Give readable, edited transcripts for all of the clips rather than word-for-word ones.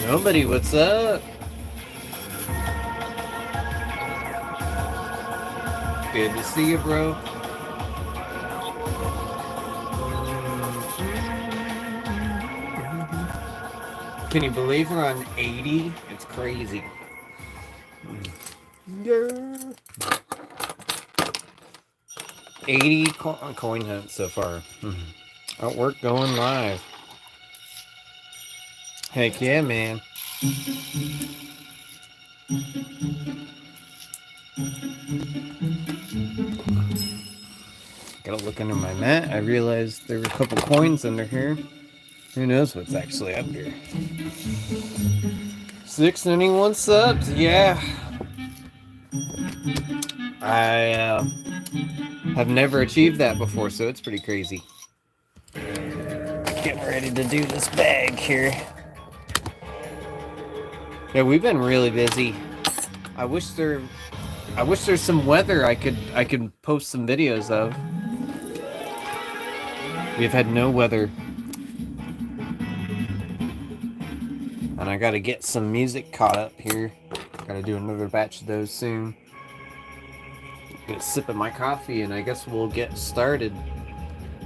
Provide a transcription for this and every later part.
Nobody, what's up? Good to see you, bro. Can you believe we're on 80? It's crazy. Yeah. 80 coin hunt so far. Artwork going live. Heck yeah, man. Gotta look under my mat. I realized there were a couple coins under here. Who knows what's actually up here? 691 subs, yeah. I have never achieved that before, so it's pretty crazy. Getting ready to do this bag here. Yeah, we've been really busy. I wish there's some weather I could post some videos of. We've had no weather. And I gotta get some music caught up here. Gotta do another batch of those soon. Get a sip of my coffee and I guess we'll get started.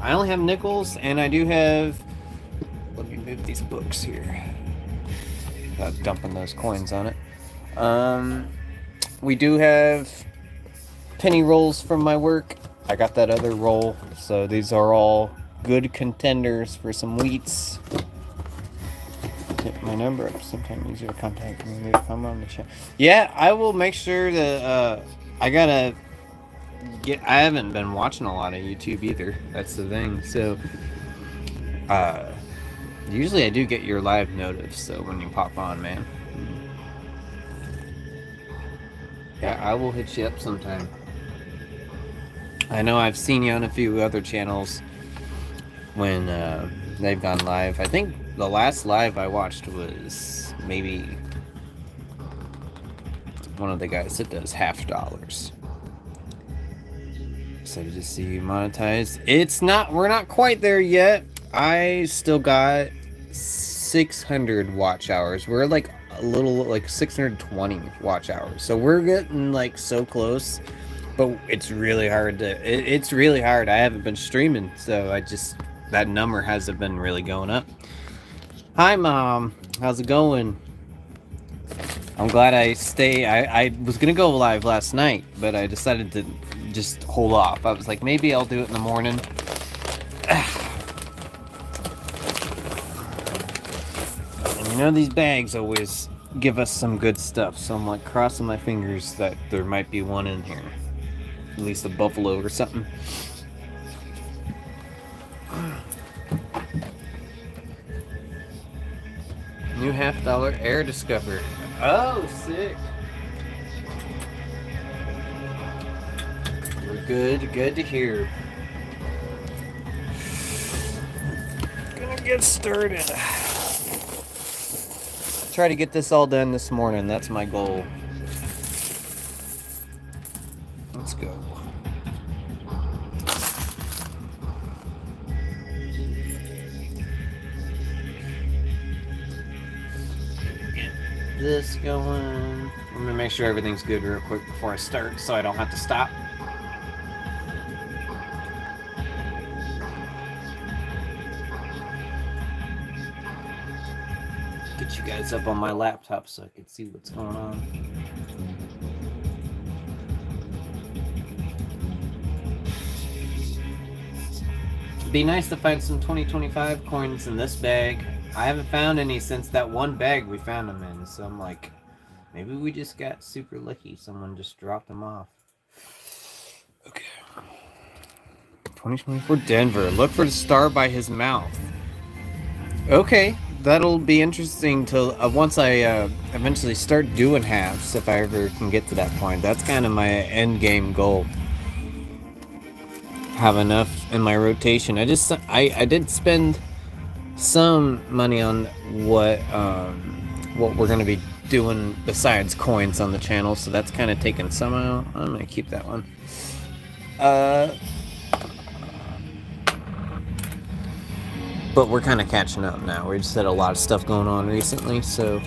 I only have nickels and I do have... Let me move these books here. Without dumping those coins on it. We do have penny rolls from my work. I got that other roll. So these are all good contenders for some wheats. Hit my number up sometime easier to contact me if I'm on the chat. Yeah, I will make sure that I gotta get. I haven't been watching a lot of YouTube either. That's the thing. So usually I do get your live notice. So when you pop on, man. Yeah, I will hit you up sometime. I know I've seen you on a few other channels when they've gone live. I think the last live I watched was maybe one of the guys that does $50. Excited to see you monetized. It's not, we're not quite there yet. I still got 600 watch hours. We're like a little, like 620 watch hours. So we're getting like so close, but it's really hard to, it's really hard. I haven't been streaming, so that number hasn't been really going up. Hi, Mom. How's it going? I'm glad I was gonna go live last night, but I decided to just hold off. I was like, maybe I'll do it in the morning. And you know, these bags always give us some good stuff, so I'm like crossing my fingers that there might be one in here. At least a buffalo or something. New $50 air discover. Oh, sick. We're good to hear. Gonna get started. Try to get this all done this morning. That's my goal. Let's go. This going. I'm gonna make sure everything's good real quick before I start so I don't have to stop. Get you guys up on my laptop so I can see what's going on. It'd be nice to find some 2025 coins in this bag. I haven't found any since that one bag we found them in, so I'm like, maybe we just got super lucky. Someone just dropped them off. Okay. 2024 Denver. Look for the star by his mouth. Okay, that'll be interesting till once I eventually start doing halves, if I ever can get to that point. That's kind of my end game goal. Have enough in my rotation. I did spend some money on what we're gonna be doing besides coins on the channel, so that's kind of taking some out. I'm gonna keep that one. But we're kind of catching up now. We just had a lot of stuff going on recently, so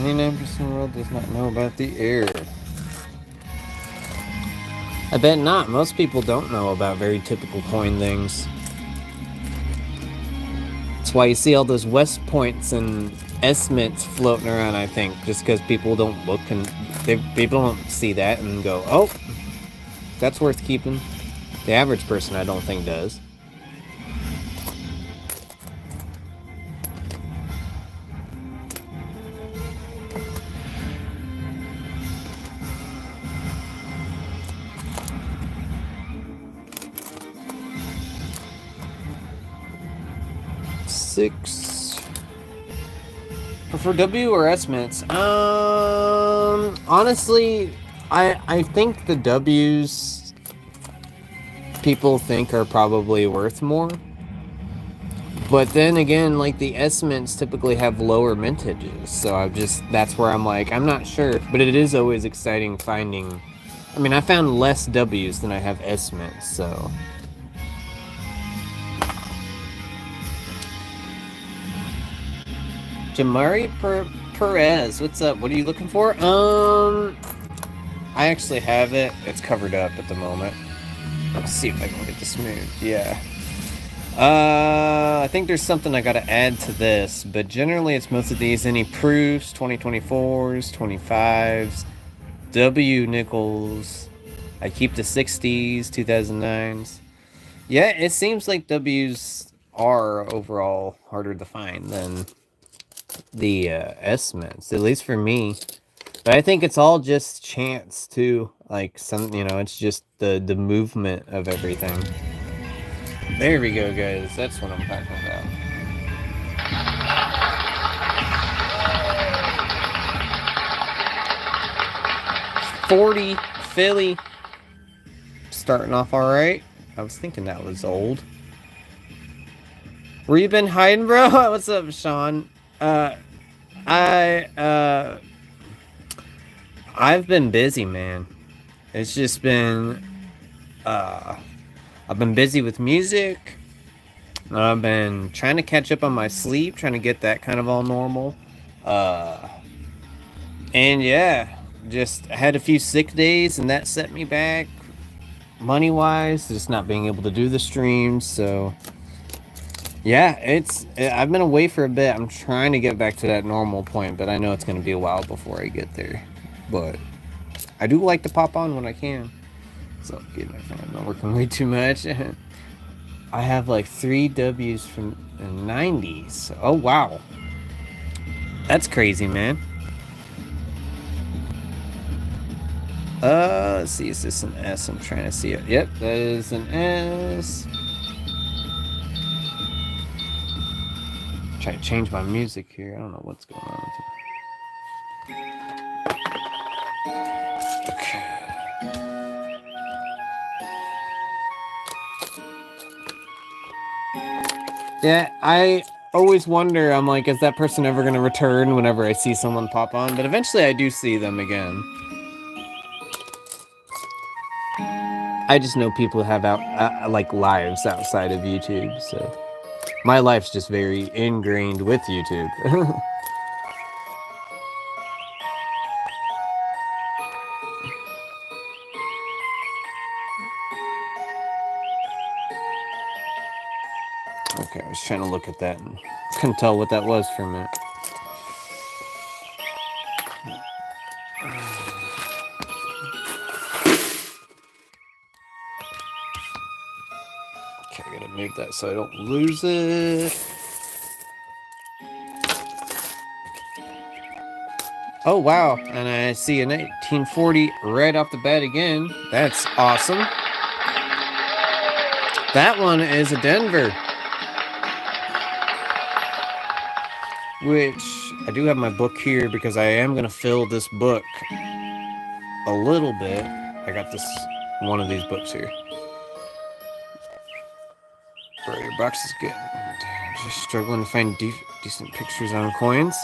99% of the world does not know about the air. I bet not. Most people don't know about very typical coin things. That's why you see all those West Points and S mints floating around, I think, just because people don't look and people don't see that and go, oh, that's worth keeping. The average person, I don't think, does. Six. Prefer W or S mints? Honestly, I think the W's people think are probably worth more. But then again, like the S mints typically have lower mintages, so that's where I'm like, I'm not sure. But it is always exciting finding. I mean, I found less W's than I have S mints, so. Jamari Perez, what's up? What are you looking for? I actually have it. It's covered up at the moment. Let's see if I can get this moved. Yeah. I think there's something I gotta add to this, but generally it's most of these. Any proofs, 2024s, 25s, W nickels. I keep the 60s, 2009s. Yeah, it seems like W's are overall harder to find than the S mints, at least for me. But I think it's all just chance too. Like it's just the movement of everything. There we go, guys. That's what I'm talking about. $40 Philly. Starting off all right. I was thinking that was old. Where you been hiding, bro? What's up, Sean? I've been busy, man. It's just been, I've been busy with music. I've been trying to catch up on my sleep, trying to get that kind of all normal. And yeah, just had a few sick days, and that set me back money-wise, just not being able to do the streams, so. Yeah, I've been away for a bit. I'm trying to get back to that normal point, but I know it's going to be a while before I get there. But I do like to pop on when I can. So, I'm not working way too much. I have like 3 W's from the 90s. Oh, wow. That's crazy, man. Let's see. Is this an S? I'm trying to see it. Yep, that is an S. Try to change my music here. I don't know what's going on with it. Okay. Yeah, I always wonder, I'm like, is that person ever going to return whenever I see someone pop on? But eventually I do see them again. I just know people have like lives outside of YouTube, so. My life's just very ingrained with YouTube. Okay, I was trying to look at that and couldn't tell what that was for a minute. Okay, I gotta move that so I don't lose it. Oh, wow. And I see a 1940 right off the bat again. That's awesome. That one is a Denver. Which, I do have my book here because I am going to fill this book a little bit. I got this, one of these books here. Bro, your box is good. Just struggling to find decent pictures on coins.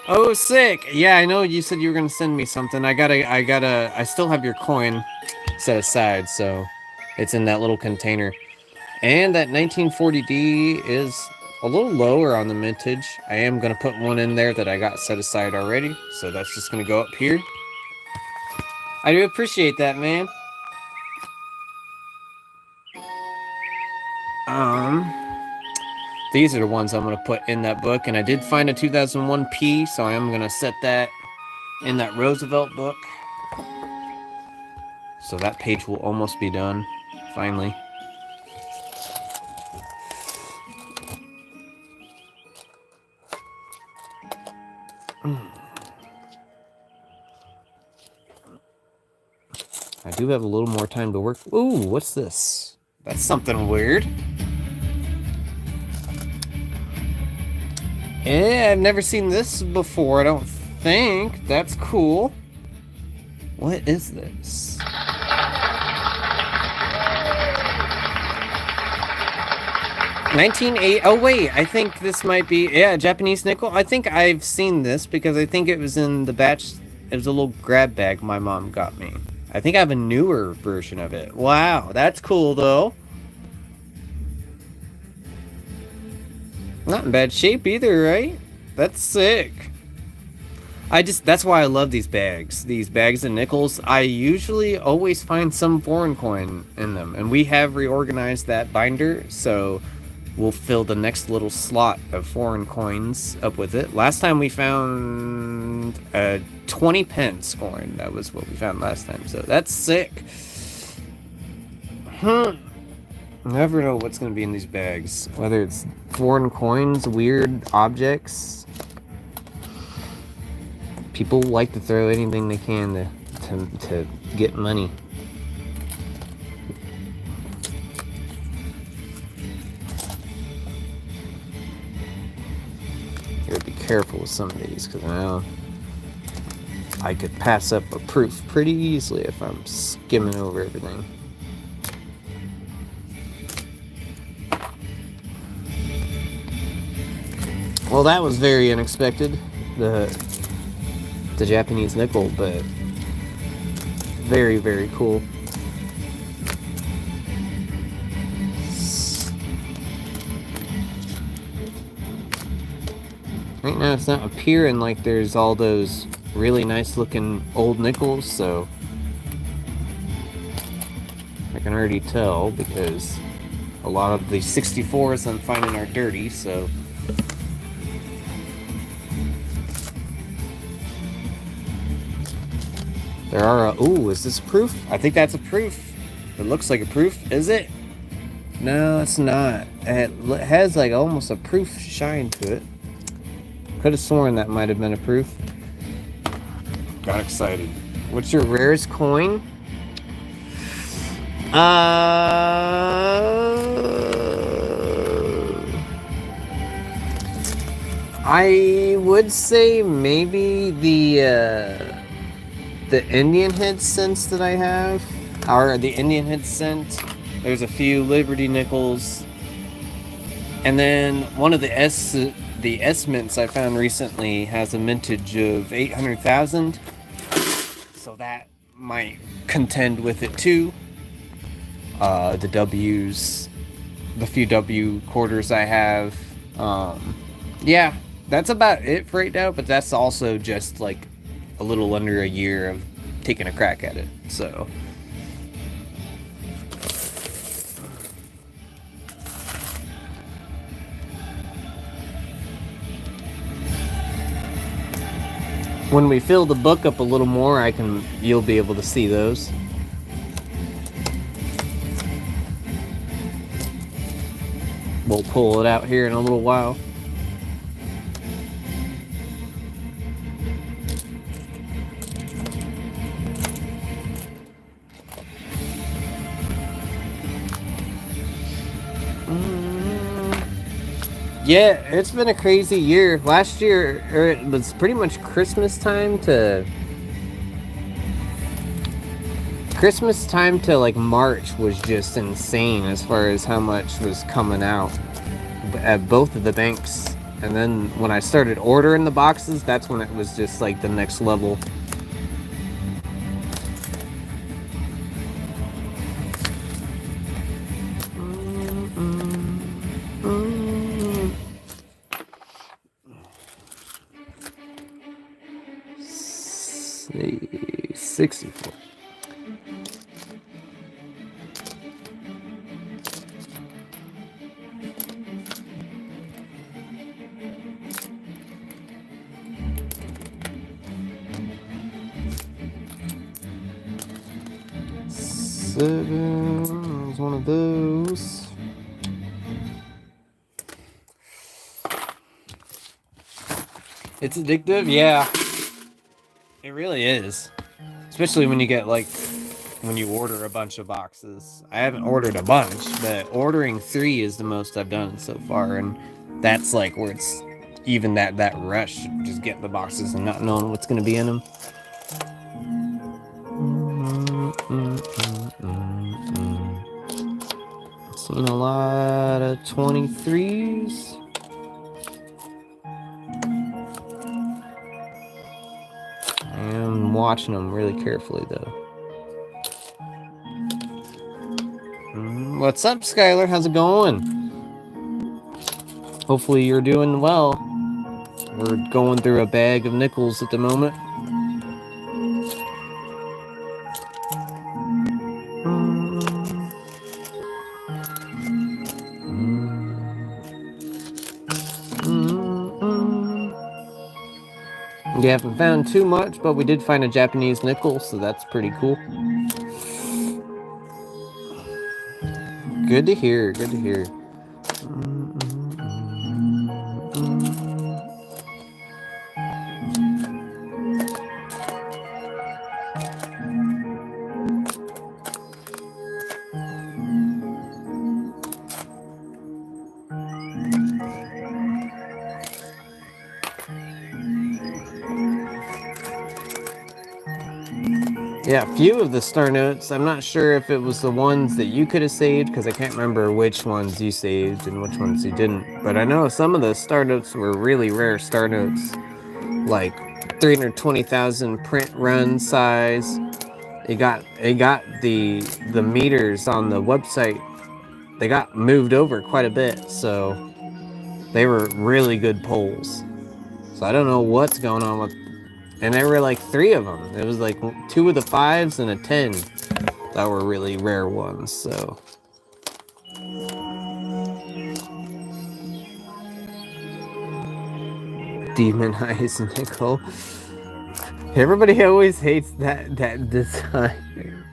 Oh, sick! Yeah, I know you said you were gonna send me something. I still have your coin set aside, so It's in that little container. And that 1940D is a little lower on the mintage. I am going to put one in there that I got set aside already. So that's just going to go up here. I do appreciate that, man. These are the ones I'm going to put in that book. And I did find a 2001 P, so I am going to set that in that Roosevelt book. So that page will almost be done, finally. I do have a little more time to work. Ooh, what's this? That's something weird. Yeah, I've never seen this before, I don't think. That's cool. What is this? Oh wait, I think this might be, yeah, Japanese nickel. I think I've seen this because I think it was in the batch. It was a little grab bag my mom got me. I think I have a newer version of it. Wow, that's cool though. Not in bad shape either, right? That's sick. That's why I love these bags. These bags of nickels. I usually always find some foreign coin in them. And we have reorganized that binder, so we'll fill the next little slot of foreign coins up with it. Last time we found a 20 pence coin. That was what we found last time, so that's sick. Never know what's going to be in these bags. Whether it's foreign coins, weird objects. People like to throw anything they can to get money. You gotta be careful with some of these, because I know I could pass up a proof pretty easily if I'm skimming over everything. Well, that was very unexpected, the Japanese nickel, but very, very cool. Right now it's not appearing like there's all those really nice looking old nickels, so I can already tell because a lot of the 64s I'm finding are dirty, so there are ooh, is this proof? I think that's a proof. It looks like a proof. Is it? No, it's not. It has like almost a proof shine to it. Could have sworn that might have been a proof. Got excited. What's your rarest coin? I would say maybe the Indian head cents that I have, or the Indian head cent. There's a few Liberty nickels, and then one of the S mints I found recently has a mintage of 800,000, so that might contend with it too. The W's, the few W quarters I have, yeah, that's about it for right now. But that's also just like a little under a year of taking a crack at it, so when we fill the book up a little more, you'll be able to see those. We'll pull it out here in a little while. Yeah, it's been a crazy year. Last year, it was pretty much Christmas time to like March was just insane as far as how much was coming out at both of the banks. And then when I started ordering the boxes, that's when it was just like the next level. 64. Seven is one of those. It's addictive, yeah. It really is. Especially when you get, like, when you order a bunch of boxes. I haven't ordered a bunch, but ordering 3 is the most I've done so far, and that's like where it's even that rush, just getting the boxes and not knowing what's gonna be in them. Seen a lot of 23s. I'm watching them really carefully, though. What's up, Skylar? How's it going? Hopefully you're doing well. We're going through a bag of nickels at the moment. We haven't found too much, but we did find a Japanese nickel, so that's pretty cool. Good to hear, good to hear. Yeah, a few of the star notes. I'm not sure if it was the ones that you could have saved, because I can't remember which ones you saved and which ones you didn't. But I know some of the star notes were really rare star notes, like 320,000 print run size. It got the meters on the website. They got moved over quite a bit, so they were really good polls. So I don't know what's going on with. And there were like 3 of them. It was like 2 of the 5s and a 10 that were really rare ones, so. Demonize nickel. Everybody always hates that design.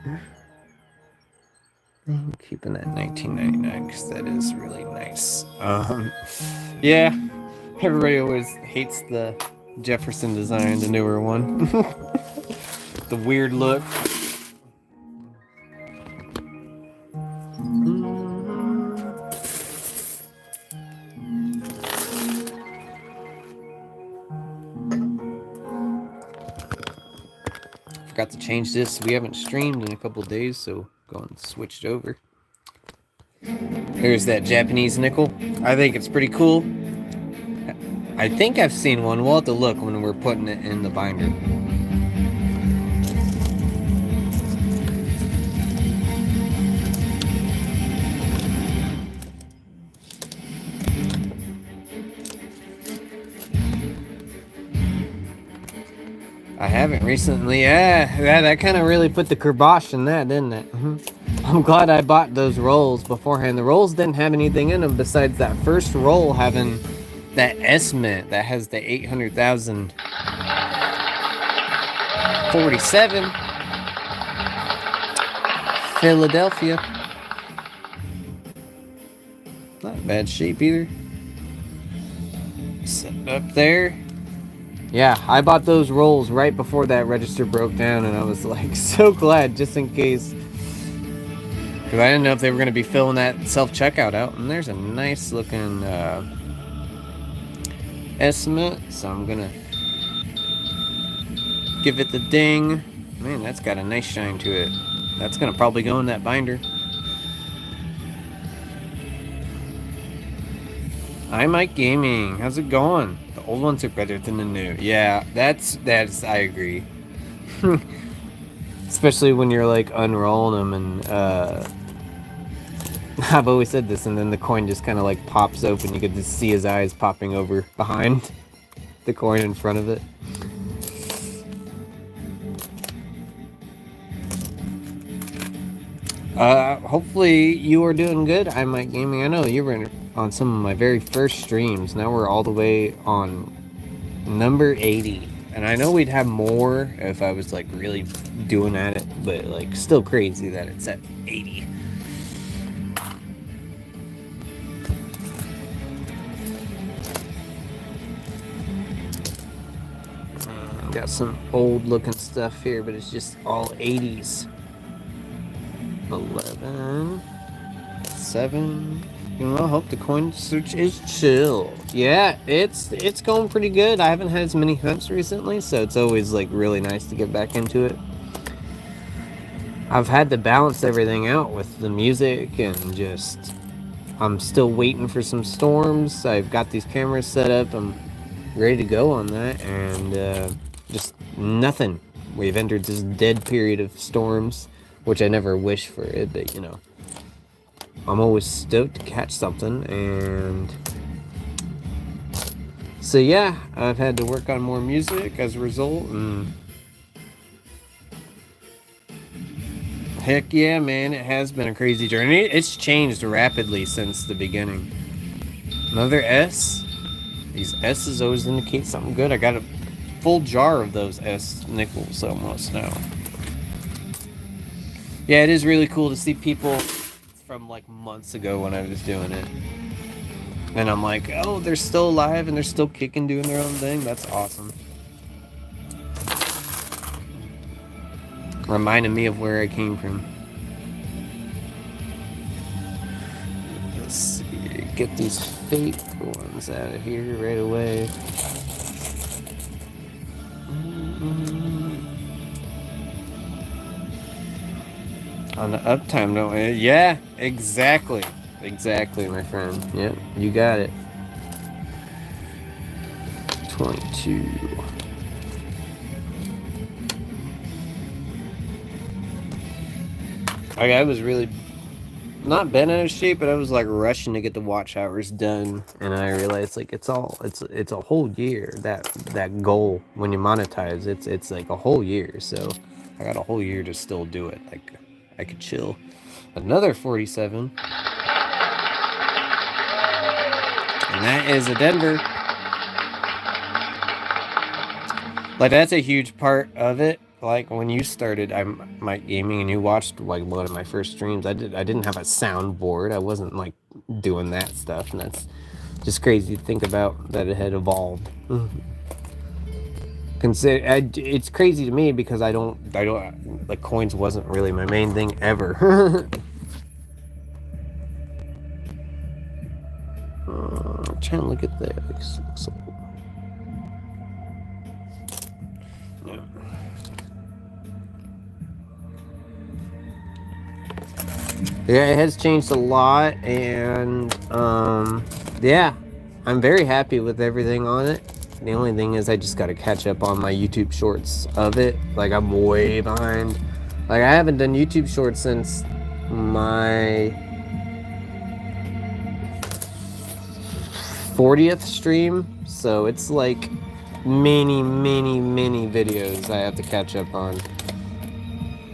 I'm keeping that 1999 because that is really nice. Yeah, everybody always hates the Jefferson design, the newer one. The weird look. Forgot to change this. We haven't streamed in a couple days, so go and switch it over. There's that Japanese nickel. I think it's pretty cool. I think I've seen one. We'll have to look when we're putting it in the binder. I haven't recently. Yeah, that kind of really put the kibosh in that, didn't it? I'm glad I bought those rolls beforehand. The rolls didn't have anything in them besides that first roll having that estimate that has the 800,000 47 Philadelphia. Not in bad shape either. Sitting up there. Yeah, I bought those rolls right before that register broke down, and I was like so glad just in case, because I didn't know if they were going to be filling that self-checkout out. And there's a nice looking estimate, so I'm gonna give it the ding. Man, that's got a nice shine to it. That's gonna probably go in that binder. Hi Mike Gaming, how's it going? The old ones are better than the new. Yeah, that's I agree. Especially when you're like unrolling them, and I've always said this, and then the coin just kind of like pops open. You get to see his eyes popping over behind the coin in front of it. Hopefully you are doing good. I Might Gaming. I know you were on some of my very first streams. Now we're all the way on number 80. And I know we'd have more if I was like really doing at it, but like still crazy that it's at 80. Got some old looking stuff here, but it's just all 80s. 11, 7. You know, I hope the coin search is chill. Yeah, it's going pretty good. I haven't had as many hunts recently, so it's always like really nice to get back into it. I've had to balance everything out with the music and just I'm still waiting for some storms. I've got these cameras set up. I'm ready to go on that, and just nothing. We've entered this dead period of storms, which I never wish for it, but you know, I'm always stoked to catch something. And so yeah, I've had to work on more music as a result, and heck yeah, man, it has been a crazy journey. It's changed rapidly since the beginning. Another S. These S's always indicate something good. I got a full jar of those S nickels almost now. Yeah, it is really cool to see people from like months ago when I was doing it. And I'm like, oh, they're still alive and they're still kicking, doing their own thing. That's awesome. Reminding me of where I came from. Let's see, get these fake ones out of here right away. On the uptime, don't we? Yeah, exactly. Exactly, my friend. Yep, you got it. 22. I was really not bent out of shape, but I was like rushing to get the watch hours done, and I realized like it's a whole year, that goal when you monetize. It's like a whole year, so I got a whole year to still do it. Like I could chill. Another 47, and that is a Denver. Like that's a huge part of it. Like when you started Might Gaming and you watched like one of my first streams, I didn't have a soundboard. I wasn't like doing that stuff, and that's just crazy to think about that it had evolved. It's crazy to me because I don't like coins wasn't really my main thing ever. I'm trying to look at that. Yeah, it has changed a lot, and yeah, I'm very happy with everything on it. The only thing is I just got to catch up on my YouTube shorts of it. Like I'm way behind. Like I haven't done YouTube shorts since my 40th stream, so it's like many videos I have to catch up on.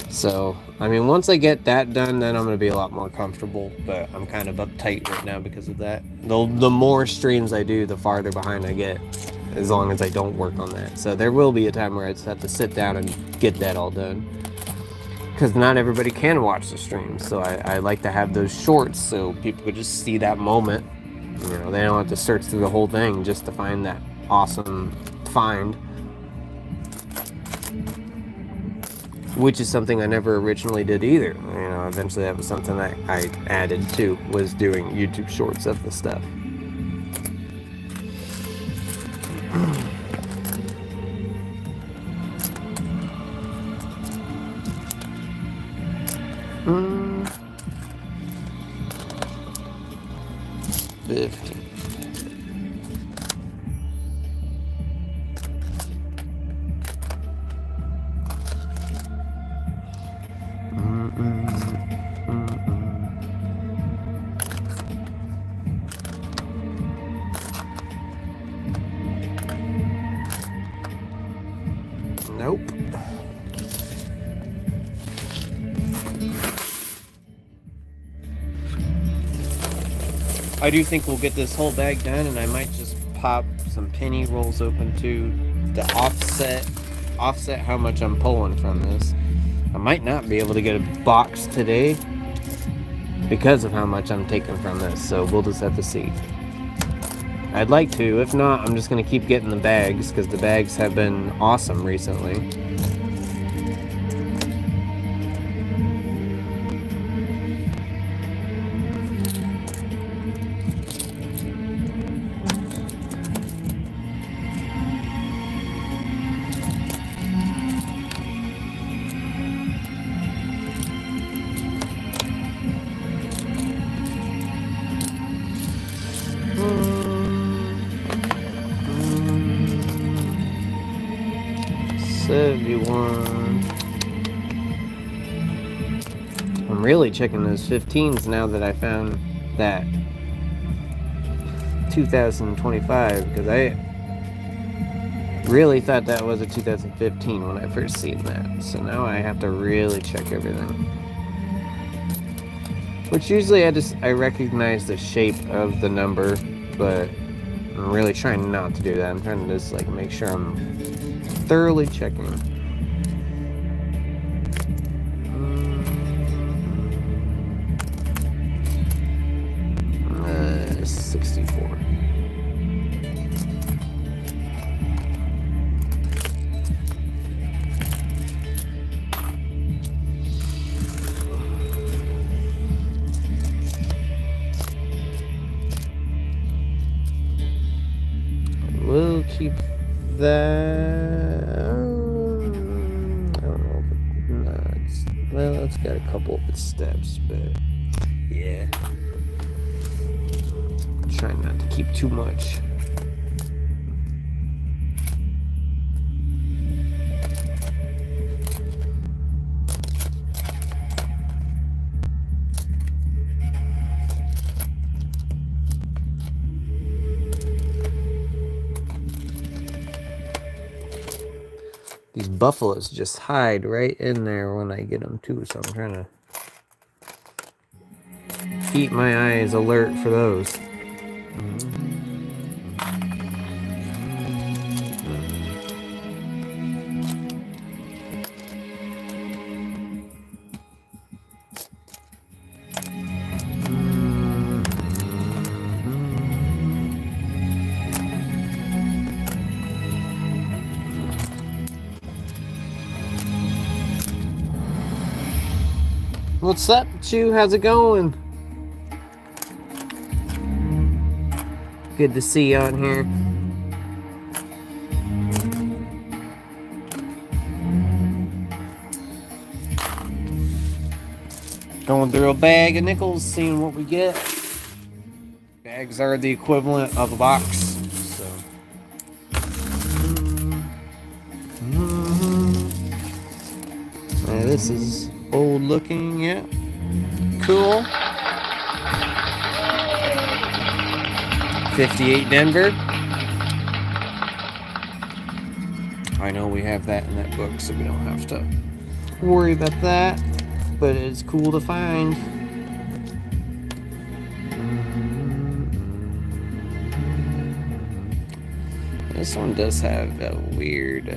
So I mean, once I get that done, then I'm going to be a lot more comfortable, but I'm kind of uptight right now because of that. The more streams I do, the farther behind I get, as long as I don't work on that. So there will be a time where I just have to sit down and get that all done. Because not everybody can watch the streams, so I like to have those shorts so people could just see that moment. You know, they don't have to search through the whole thing just to find that awesome find. Which is something I never originally did either. You know, eventually that was something that I added to, was doing YouTube shorts of the stuff. Mm. 15. Nope. I do think we'll get this whole bag done, and I might just pop some penny rolls open too to offset how much I'm pulling from this. I might not be able to get a box today because of how much I'm taking from this, so we'll just have to see. I'd like to. If not, I'm just going to keep getting the bags because the bags have been awesome recently. I'm really checking those 15s now that I found that 2025 because I really thought that was a 2015 when I first seen that. So now I have to really check everything. Which usually I recognize the shape of the number, but I'm really trying not to do that. I'm trying to just like make sure I'm thoroughly checking. 64. We'll keep that. I don't know, but well, it's got a couple of its steps, but yeah. Trying not to keep too much. These buffaloes just hide right in there when I get them too, so I'm trying to keep my eyes alert for those. What's up, Chew? How's it going? Good to see you on here. Going through a bag of nickels, seeing what we get. Bags are the equivalent of a box, so. This is old looking, yeah. Cool. 58 Denver. I know we have that in that book, so we don't have to worry about that. But it's cool to find. This one does have a weird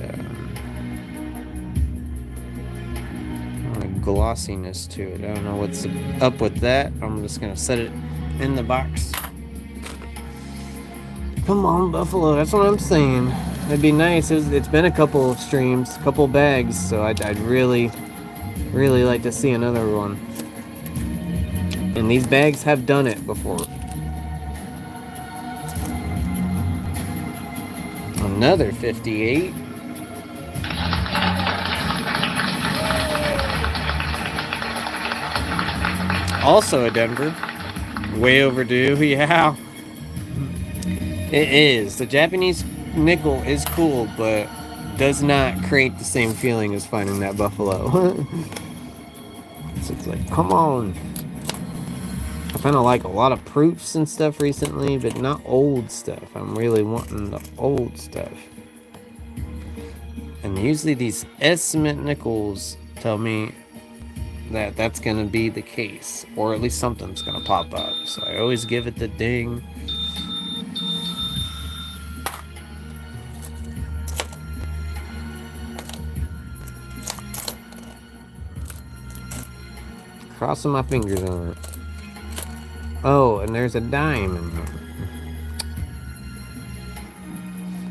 glossiness to it. I don't know what's up with that. I'm just gonna set it in the box. Come on, Buffalo. That's what I'm saying. It'd be nice. It's been a couple of streams, a couple of bags, so I'd really like to see another one. And these bags have done it before. Another 58. Also a Denver. Way overdue. Yeah. It is. The Japanese nickel is cool, but does not create the same feeling as finding that buffalo. So it's like, come on. I found like a lot of proofs and stuff recently, but not old stuff. I'm really wanting the old stuff. And usually these estimate nickels tell me that that's gonna be the case, or at least something's gonna pop up. So I always give it the ding. Crossing my fingers on it. Oh, and there's a dime in there.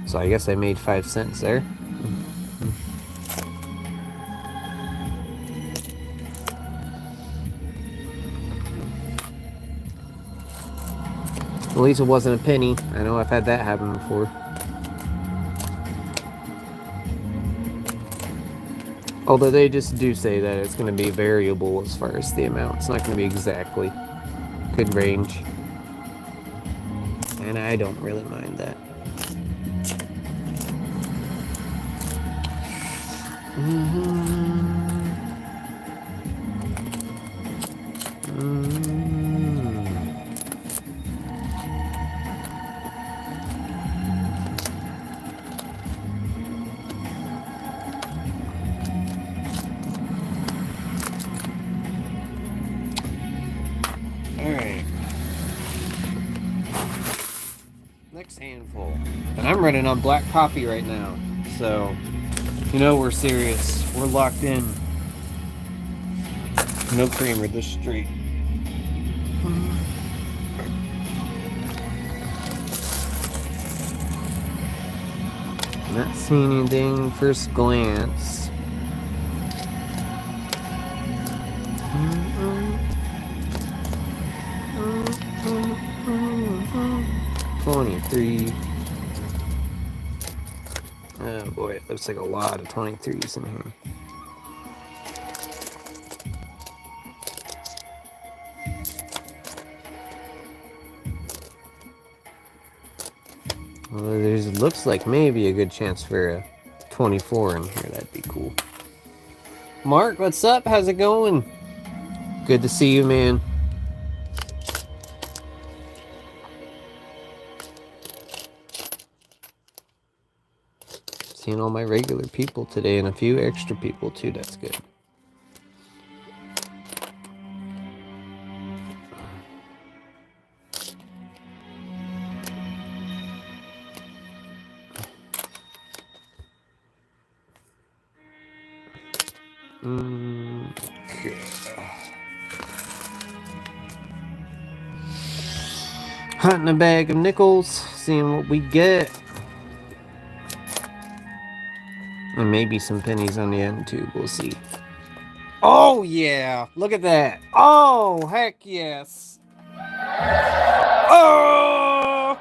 So I guess I made 5 cents there. At least it wasn't a penny. I know I've had that happen before. Although they just do say that it's going to be variable as far as the amount. It's not going to be exactly. Could range. And I don't really mind that. Alright. Next handful. And I'm running on black coffee right now. So, you know we're serious. We're locked in. No creamer this street. Not seeing anything first glance. 23. Oh boy, it looks like a lot of 23s in here. Well, looks like maybe a good chance for a 24 in here. That'd be cool. Mark, what's up? How's it going? Good to see you, man. Seeing all my regular people today and a few extra people too. That's good. Okay. Hunting a bag of nickels, seeing what we get. And maybe some pennies on the end too, we'll see. Oh yeah, look at that. Oh, heck yes. Oh!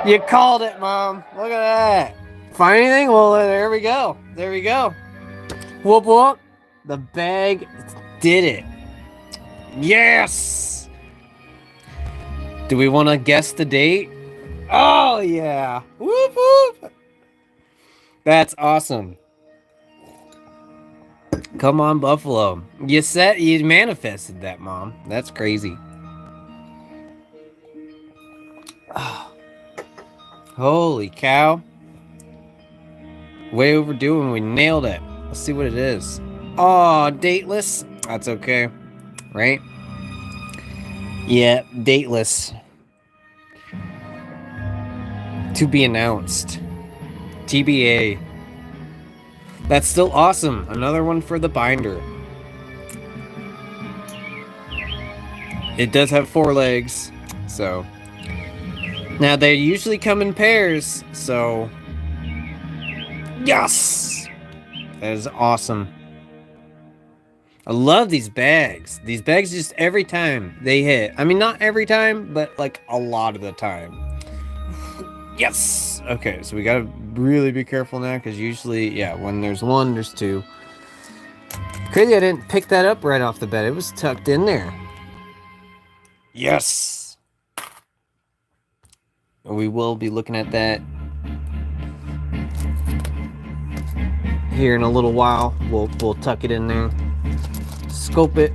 You called it, Mom. Look at that. Find anything? Well, there we go. There we go. Whoop whoop. The bag did it. Yes! Do we want to guess the date? Oh yeah. Whoop whoop. That's awesome. Come on, Buffalo. You manifested that, Mom. That's crazy. Oh. Holy cow. Way overdue and we nailed it. Let's see what it is. Oh, dateless. That's okay. Right? Yeah, dateless. To be announced. TBA. That's still awesome. Another one for the binder. It does have 4 legs, so. Now they usually come in pairs, so. Yes! That is awesome. I love these bags. These bags just every time they hit. I mean, not every time, but like a lot of the time. Yes! Okay, so we gotta really be careful now, because usually, yeah, when there's 1, there's 2. Crazy I didn't pick that up right off the bat. It was tucked in there. Yes! We will be looking at that here in a little while. We'll tuck it in there. Scope it.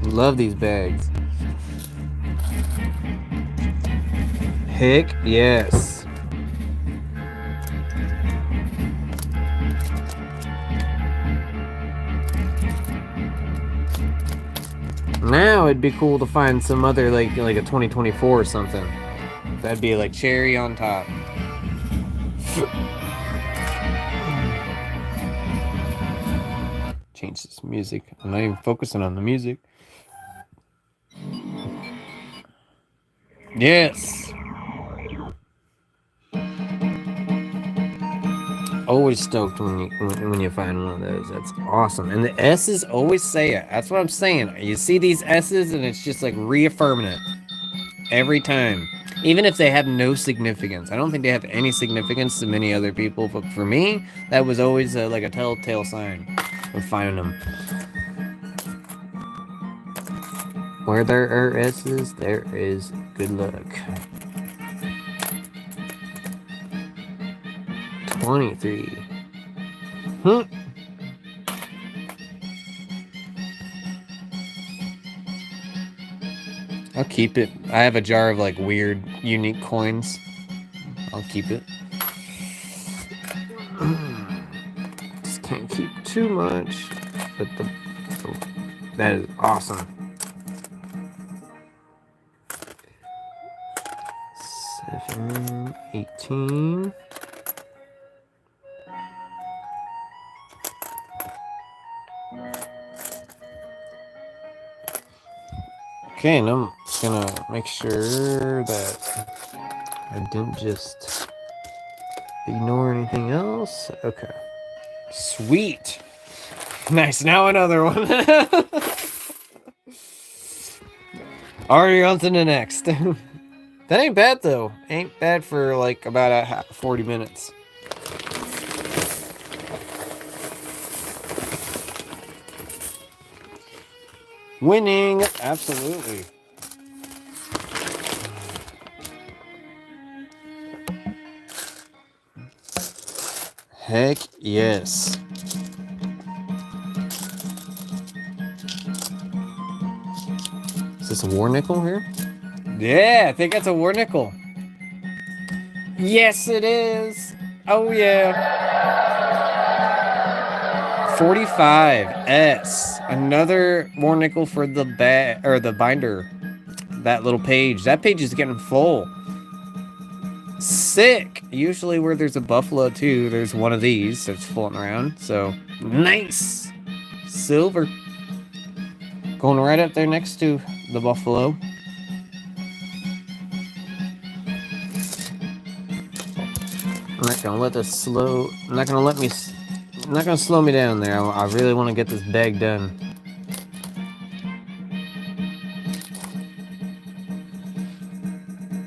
Love these bags. Heck yes. Now it'd be cool to find some other like a 2024 or something. That'd be like cherry on top. Change this music. I'm not even focusing on the music. Yes. Always stoked when you find one of those. That's awesome. And the S's always say it. That's what I'm saying. You see these S's and it's just like reaffirming it every time. Even if they have no significance. I don't think they have any significance to many other people, but for me, that was always like a telltale sign of finding them. Where there are S's, there is good luck. 23. I'll keep it. I have a jar of like weird, unique coins. I'll keep it. Just can't keep too much. But that is awesome. 7, 18. Okay, and I'm just gonna make sure that I didn't just ignore anything else. Okay. Sweet. Nice, now another one. Already on to the next. That ain't bad though. Ain't bad for like about 40 minutes. Winning, absolutely. Heck yes. Is this a war nickel here? Yeah, I think that's a war nickel. Yes, it is. Oh yeah. 45S. Another war nickel for the the binder. That little page. That page is getting full. Sick. Usually where there's a buffalo too, there's one of these that's floating around. So nice. Silver. Going right up there next to the buffalo. I'm not gonna let this slow. Not gonna slow me down there. I really want to get this bag done.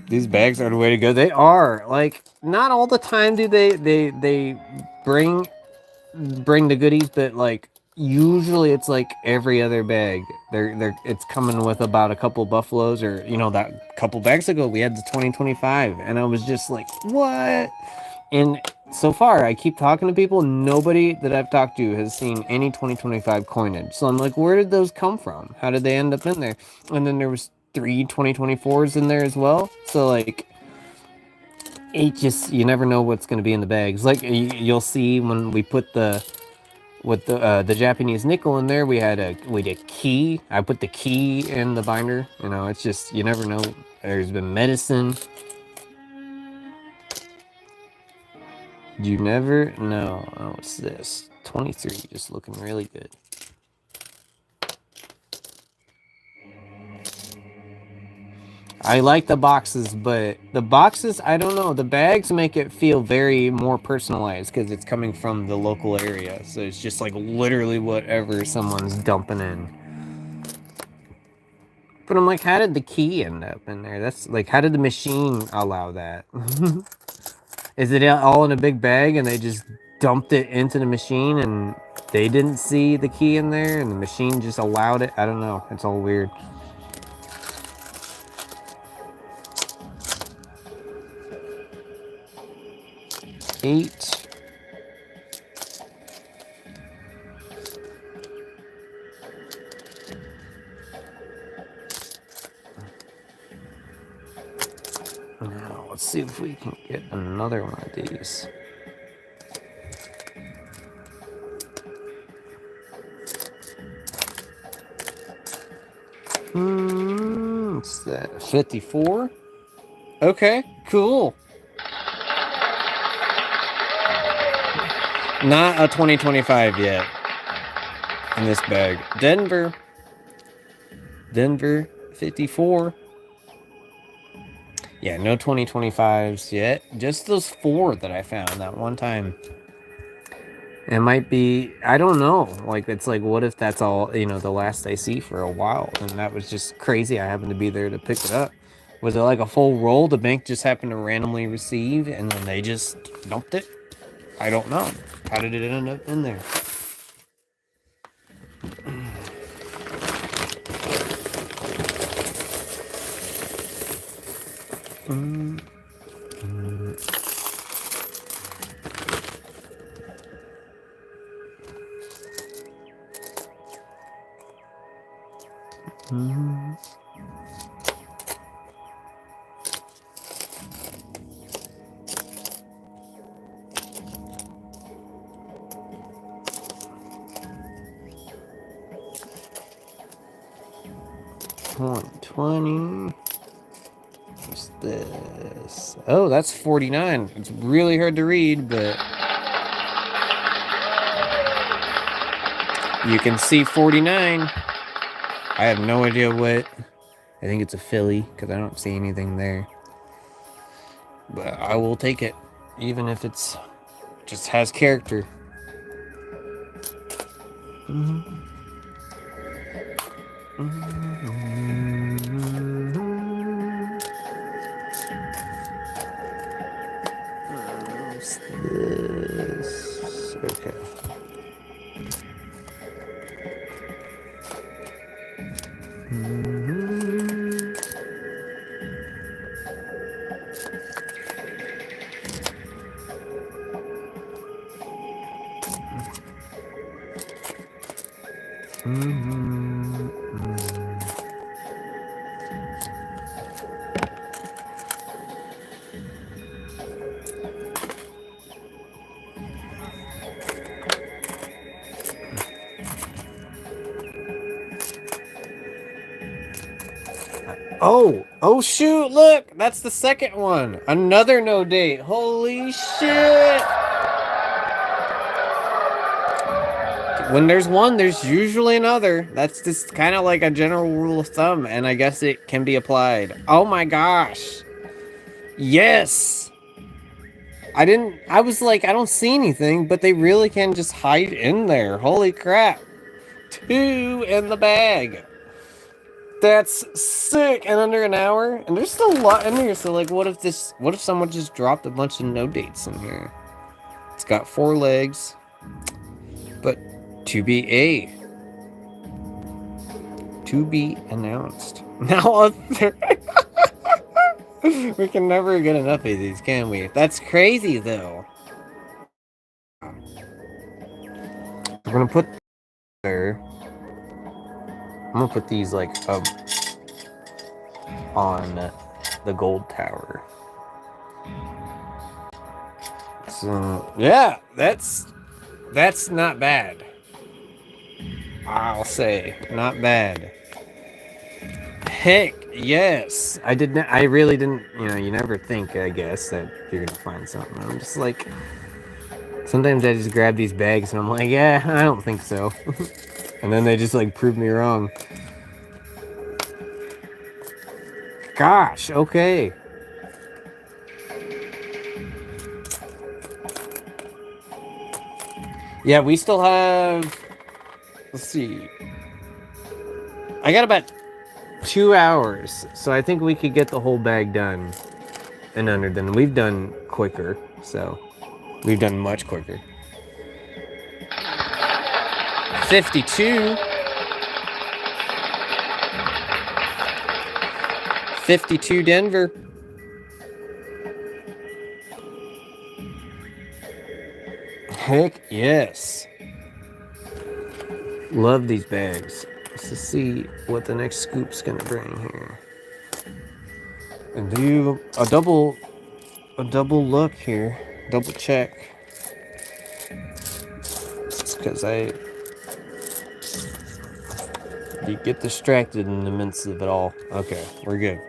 These bags are the way to go. They are. Like, not all the time do they bring the goodies, but like usually it's like every other bag. It's coming with about a couple buffaloes, or you know, that couple bags ago we had the 2025 and I was just like, what? And so far, I keep talking to people. Nobody that I've talked to has seen any 2025 coinage. So I'm like, where did those come from? How did they end up in there? And then there was 3 2024s in there as well. So like, it just, you never know what's going to be in the bags. Like you'll see when we put the Japanese nickel in there, we did key. I put the key in the binder. You know, it's just, you never know. There's been medicine. You never know. Oh, what's this? 23, just looking really good. I like the boxes, but the boxes, I don't know. The bags make it feel very more personalized because it's coming from the local area. So it's just like literally whatever someone's dumping in. But I'm like, how did the key end up in there? That's like, how did the machine allow that? Is it all in a big bag and they just dumped it into the machine and they didn't see the key in there and the machine just allowed it? I don't know. It's all weird. Eight. Now, let's see if we can get another one of these. What's that? 54? Okay, cool. Not a 2025 yet in this bag. Denver, 54. Yeah, no 2025s yet. Just those 4 that I found that one time. It might be, I don't know. Like, it's like, what if that's all, you know, the last I see for a while? And that was just crazy. I happened to be there to pick it up. Was it like a full roll the bank just happened to randomly receive and then they just dumped it? I don't know. How did it end up in there? $120. What's this? Oh, that's 49. It's really hard to read, but you can see 49. I have no idea what. I think it's a Philly because I don't see anything there. But I will take it, even if it's just has character. What's this? Okay. Oh shoot, look! That's the second one. Another no date. Holy shit! When there's one, there's usually another. That's just kind of like a general rule of thumb, and I guess it can be applied. Oh my gosh. Yes! I was like, I don't see anything, but they really can just hide in there. Holy crap. 2 in the bag. That's sick. And under an hour, and there's still a lot in here. So like, what if someone just dropped a bunch of no dates in here? It's got 4 legs, but to be announced. Now we can never get enough of these, can we? That's crazy though. We're gonna put there. I'm gonna put these like up on the gold tower. So yeah, that's not bad. I'll say not bad. Heck yes, I really didn't. You know, you never think, I guess, that you're gonna find something. I'm just like, sometimes I just grab these bags and I'm like, yeah, I don't think so. And then they just like prove me wrong. Gosh, okay. Yeah, we still have, let's see. I got about 2 hours, so I think we could get the whole bag done in under then. We've done quicker, so we've done much quicker. 52. 52 Denver. Heck yes. Love these bags. Let's just see what the next scoop's gonna bring here. And do a double look here. Double check. It's because You get distracted in the midst of it all. Okay, we're good.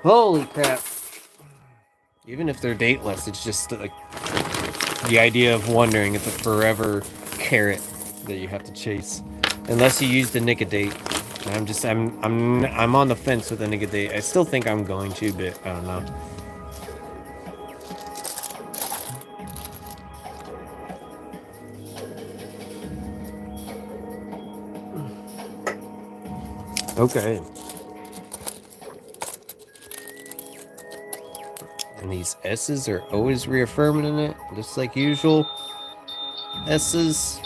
Holy crap. Even if they're dateless, it's just like the idea of wondering it's a forever carrot that you have to chase. Unless you use the Nicodate. I'm on the fence with the Nicodate. I still think I'm going to, but I don't know. Okay. And these S's are always reaffirming in it, just like usual. S's.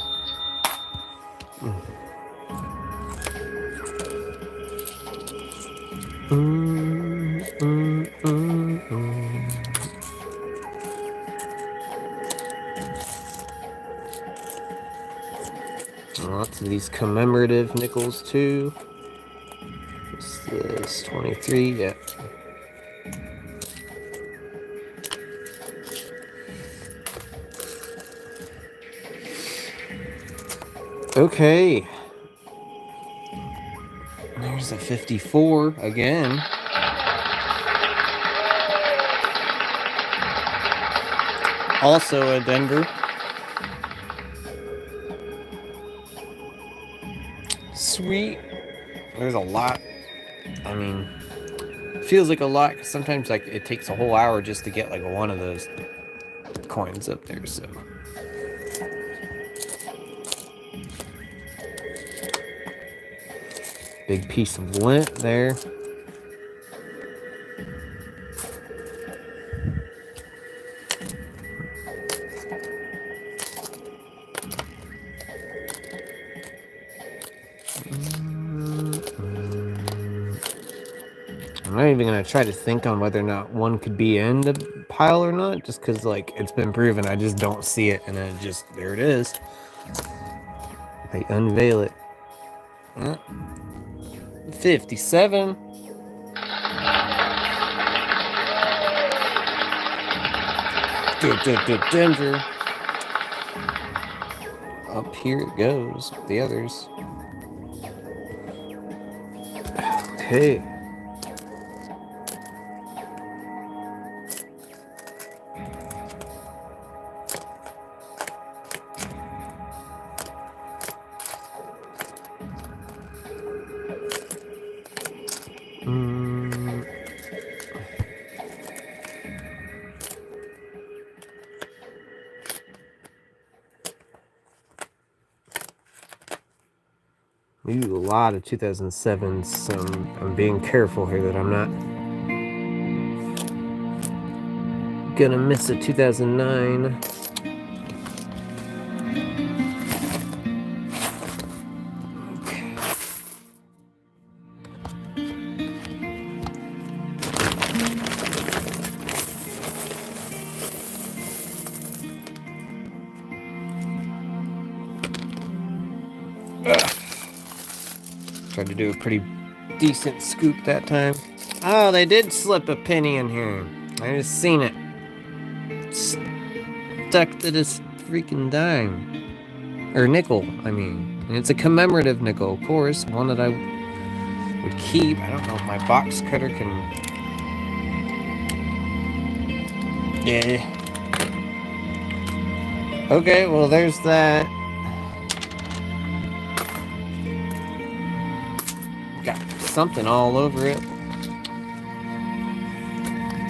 Lots of these commemorative nickels too. What's this? 23, yeah. Okay. There's a 54 again. Also a Denver. Sweet. There's a lot. I mean, feels like a lot, because sometimes like it takes a whole hour just to get like one of those coins up there, so. Big piece of lint there. I'm not even gonna try to think on whether or not one could be in the pile or not, just because like it's been proven. I just don't see it, and then it just, there it is. They unveil it. 57. Denver. Up here it goes with the others. Okay. We do a lot of 2007s, so I'm being careful here that I'm not gonna miss a 2009. Tried to do a pretty decent scoop that time. Oh, they did slip a penny in here. I just seen it. Stuck to this freaking dime. Or nickel, I mean. And it's a commemorative nickel, of course. One that I would keep. I don't know if my box cutter can... Yeah. Okay, well there's that. Got something all over it.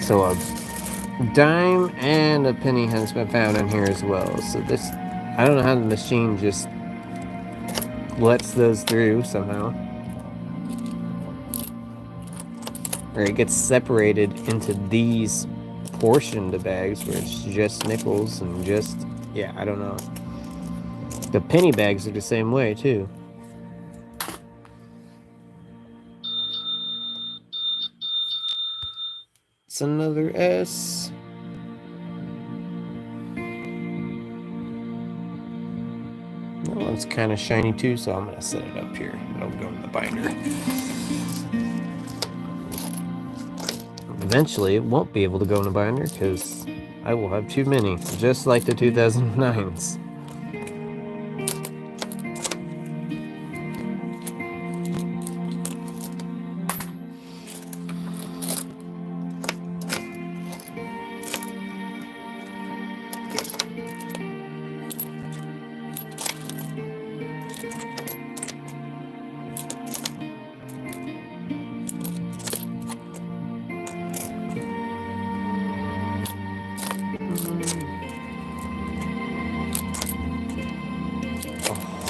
So a dime and a penny has been found in here as well. So this, I don't know how the machine just lets those through somehow. Or it gets separated into these portioned bags where it's just nickels and just, yeah, I don't know. The penny bags are the same way too. It's another S. That one's kind of shiny too, so I'm gonna set it up here. It'll go in the binder. Eventually, it won't be able to go in the binder because I will have too many, just like the 2009s.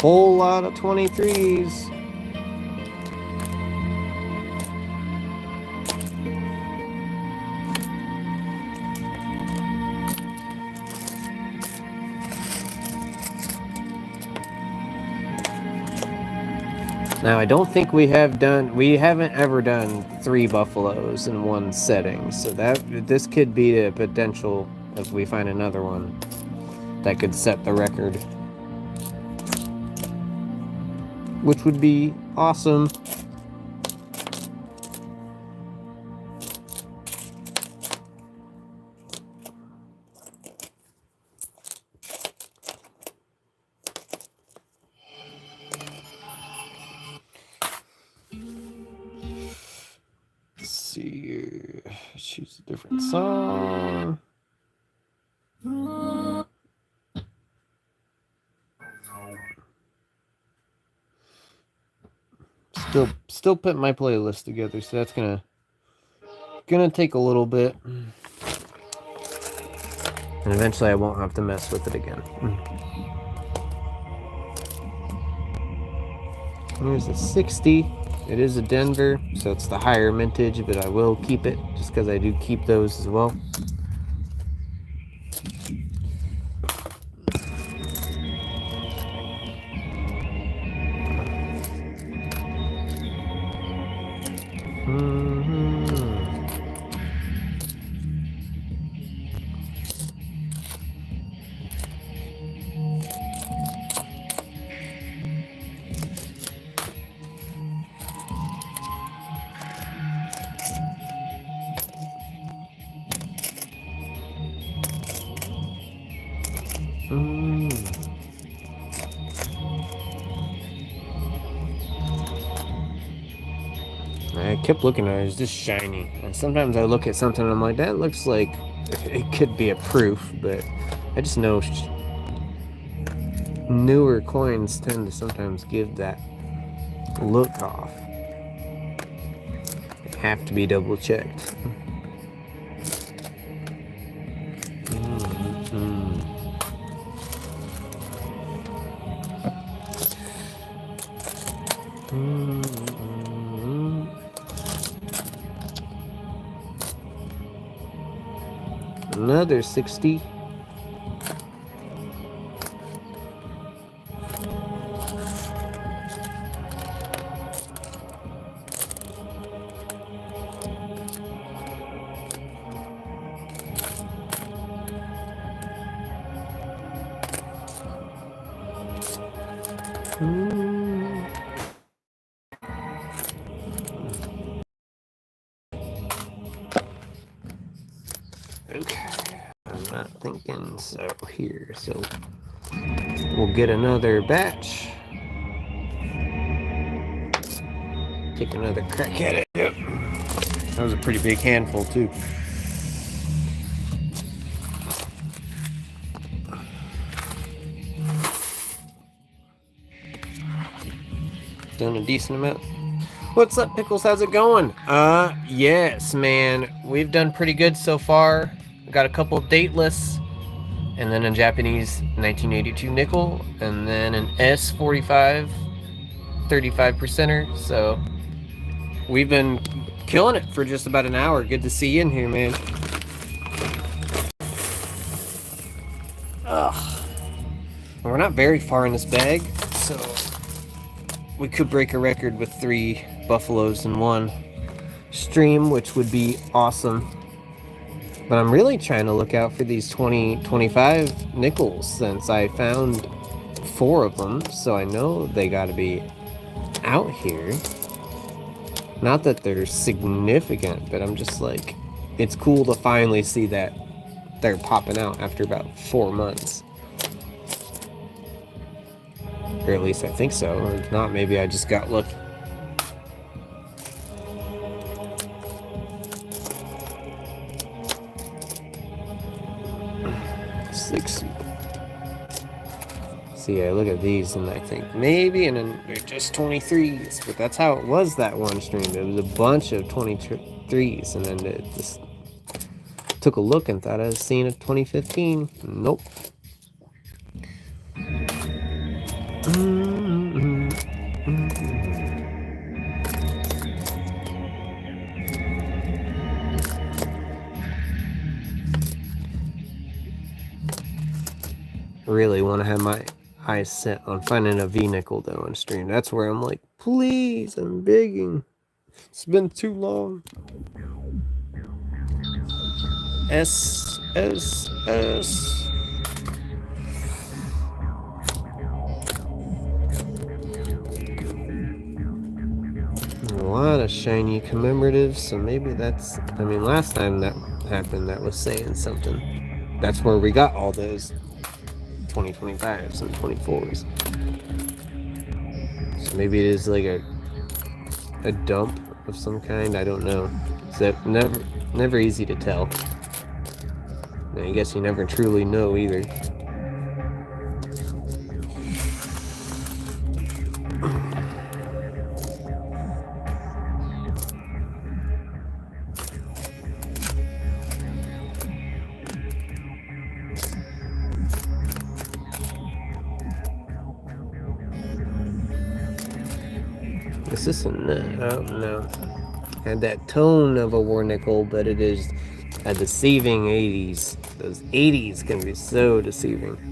whole lot of 23s. Now, I don't think we haven't ever done 3 buffaloes in one setting, so this could be a potential if we find another one that could set the record, which would be awesome. Choose a different song. Still putting my playlist together, so that's gonna take a little bit, and eventually I won't have to mess with it again. Here's a 60. It is a Denver, so it's the higher mintage, but I will keep it just because I do keep those as well. I kept looking at it, it's just shiny. And sometimes I look at something and I'm like, that looks like it could be a proof, but I just know newer coins tend to sometimes give that look off. They have to be double checked. Another 60. Okay, I'm not thinking so here, so we'll get another batch. Take another crack at it. Yep. That was a pretty big handful too. Done a decent amount. What's up, Pickles? How's it going? Yes, man. We've done pretty good so far. Got a couple dateless, and then a Japanese 1982 nickel, and then an S45 35%er. So we've been killing it for just about an hour. Good to see you in here, man. Ugh. We're not very far in this bag, so we could break a record with 3 buffaloes in one stream, which would be awesome. But I'm really trying to look out for these 25 nickels, since I found 4 of them, so I know they got to be out here. Not that they're significant, but I'm just like, it's cool to finally see that they're popping out after about 4 months. Or at least I think so. Or if not, maybe I just got lucky. See, I look at these and I think maybe, and then they're just 23s, but that's how it was that one stream. It was a bunch of 23s, and then it just took a look and thought I was seeing a 2015. Nope. really want to have my eyes set on finding a V-nickel though on stream. That's where I'm like, please, I'm begging. It's been too long. S. A lot of shiny commemoratives, so maybe that's... I mean, last time that happened, that was saying something. That's where we got all those 2025s and 24s. So maybe it is like a dump of some kind, I don't know. So never easy to tell. I guess you never truly know either. Is this a oh no? Had that tone of a war nickel, but it is a deceiving 80s. Those 80s can be so deceiving.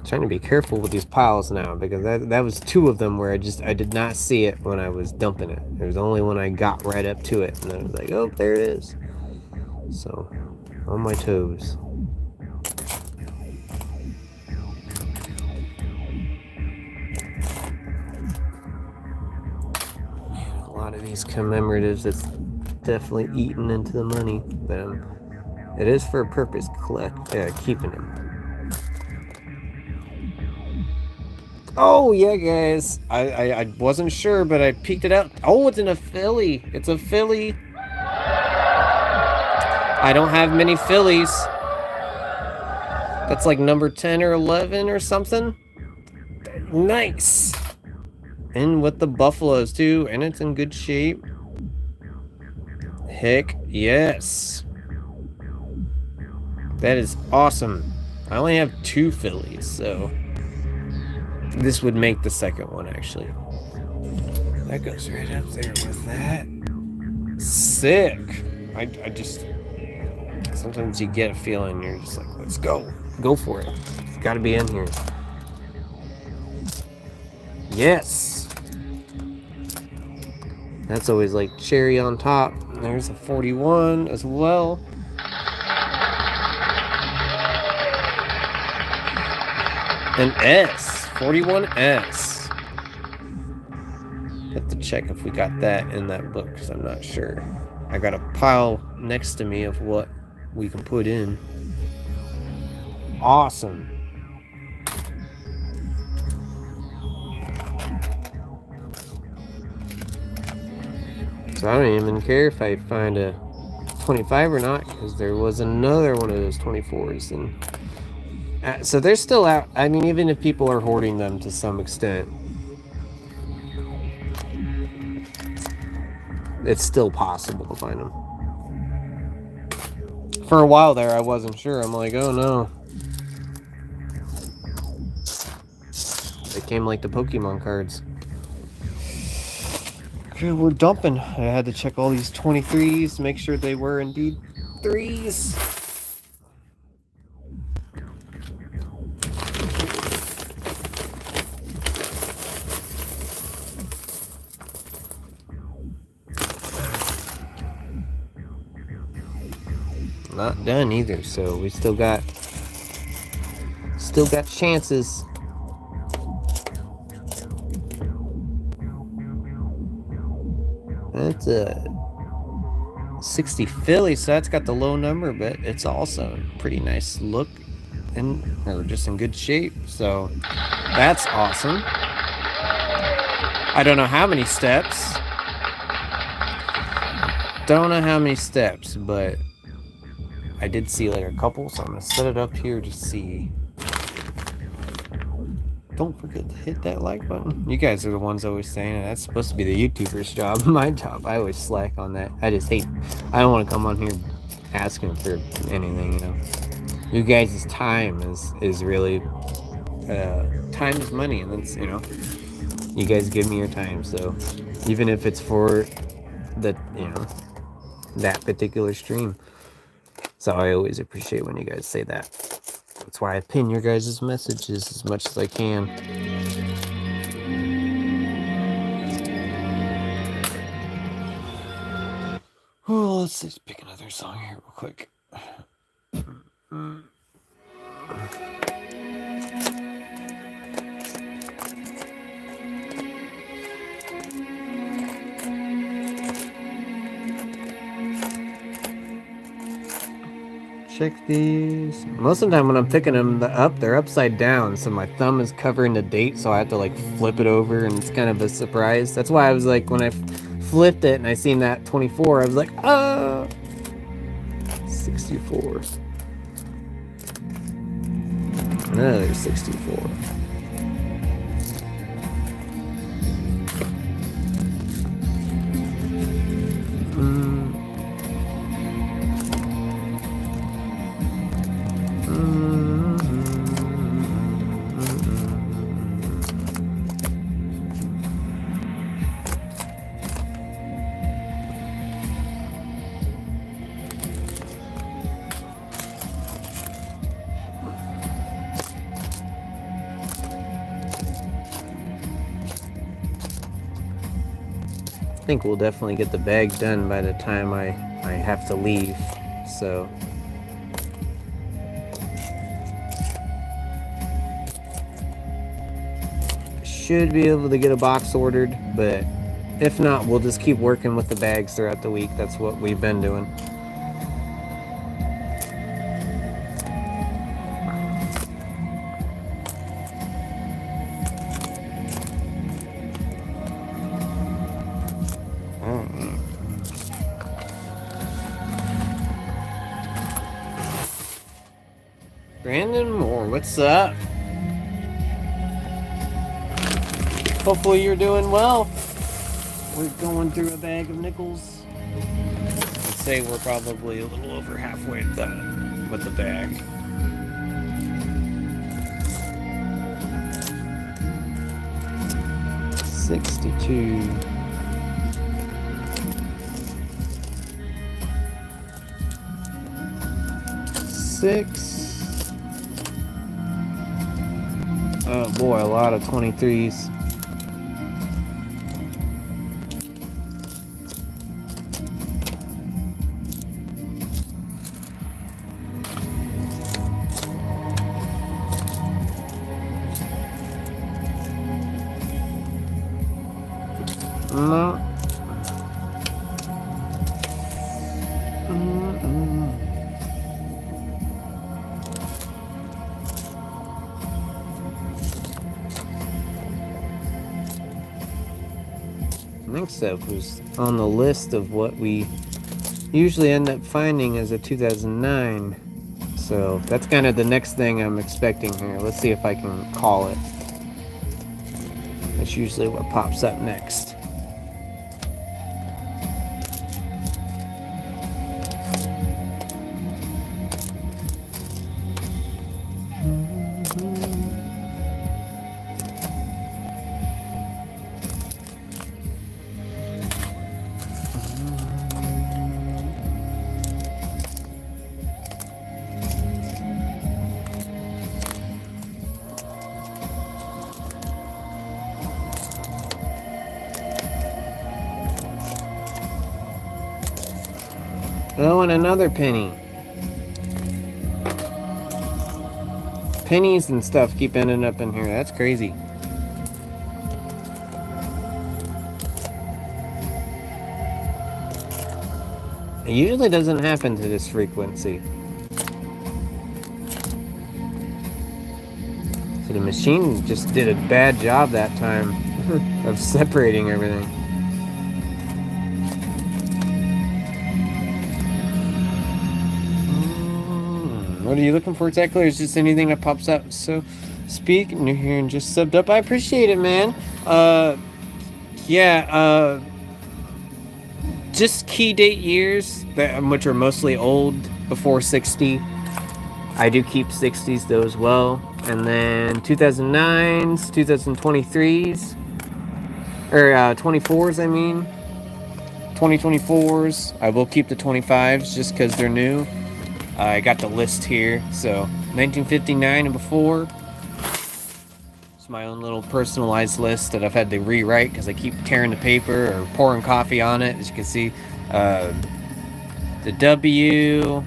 Trying to be careful with these piles now, because that was two of them where I did not see it when I was dumping it. It was only when I got right up to it and I was like, oh, there it is. So, on my toes. A lot of these commemoratives, it's definitely eating into the money, but it is for a purpose, keeping them. Oh, yeah, guys. I wasn't sure, but I peeked it out. Oh, it's in a Philly. It's a Philly. I don't have many Phillies. That's like number 10 or 11 or something. Nice. And with the Buffaloes, too. And it's in good shape. Heck, yes. That is awesome. I only have 2 Phillies, so... this would make the second one, actually. That goes right up there with that. Sick. I just... sometimes you get a feeling, you're just like, let's go. Go for it. It's got to be in here. Yes. That's always like cherry on top. There's a 41 as well. An S. 41S. Have to check if we got that in that book, because I'm not sure. I got a pile next to me of what we can put in. Awesome. So I don't even care if I find a 25 or not, because there was another one of those 24s, and so they're still out. I mean, even if people are hoarding them to some extent, it's still possible to find them. For a while there, I wasn't sure. I'm like, oh no. They came like the Pokemon cards. Okay, we're dumping. I had to check all these 23s, make sure they were indeed 3s. Not done either, so we still got chances. That's a 60 Philly, so that's got the low number, but it's also a pretty nice look and or just in good shape, so that's awesome. I don't know how many steps. But I did see like a couple, so I'm gonna set it up here to see. don't forget to hit that like button. You guys are the ones always saying it. That's supposed to be the YouTuber's job. My job. I always slack on that. I just hate. I don't want to come on here asking for anything, you know. You guys' time is really time is money, and that's, you know, you guys give me your time, so even if it's for the, you know, that particular stream. So I always appreciate when you guys say that. That's why I pin your guys' messages as much as I can. Oh, let's just pick another song here real quick. Check these. Most of the time when I'm picking them up, they're upside down, so my thumb is covering the date, so I have to like flip it over, and it's kind of a surprise. That's why I was like, when I flipped it and I seen that 24, I was like, 64. Another 64. I think we'll definitely get the bag done by the time I have to leave, so should be able to get a box ordered, but if not, we'll just keep working with the bags throughout the week. That's what we've been doing. Brandon Moore, what's up? Hopefully you're doing well. We're going through a bag of nickels. I'd say we're probably a little over halfway done with the bag. $62. $6. Oh boy, a lot of 23s. No. Next up was on the list of what we usually end up finding as a 2009. So that's kind of the next thing I'm expecting here. Let's see if I can call it. That's usually what pops up next. Oh, and another penny. Pennies and stuff keep ending up in here. That's crazy. It usually doesn't happen to this frequency. So the machine just did a bad job that time of separating everything. What are you looking for exactly, or is just anything that pops up? So Speak, new here and just subbed up. I appreciate it, man. Yeah, just key date years, that which are mostly old, before 60. I do keep 60s though as well. And then 2009s, 2023s, or 24s, I mean. 2024s. I will keep the 25s just because they're new. I got the list here. So 1959 and before. It's my own little personalized list that I've had to rewrite because I keep tearing the paper or pouring coffee on it. As you can see, the W,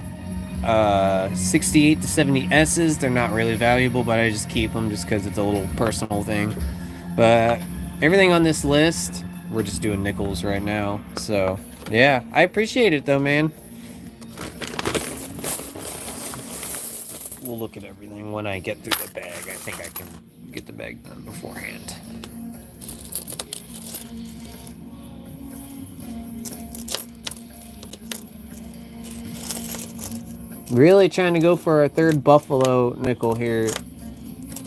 68 to 70 S's. They're not really valuable, but I just keep them just because it's a little personal thing. But everything on this list, we're just doing nickels right now. So yeah, I appreciate it though, man. We'll look at everything when I get through the bag. I think I can get the bag done beforehand. Really trying to go for a third buffalo nickel here.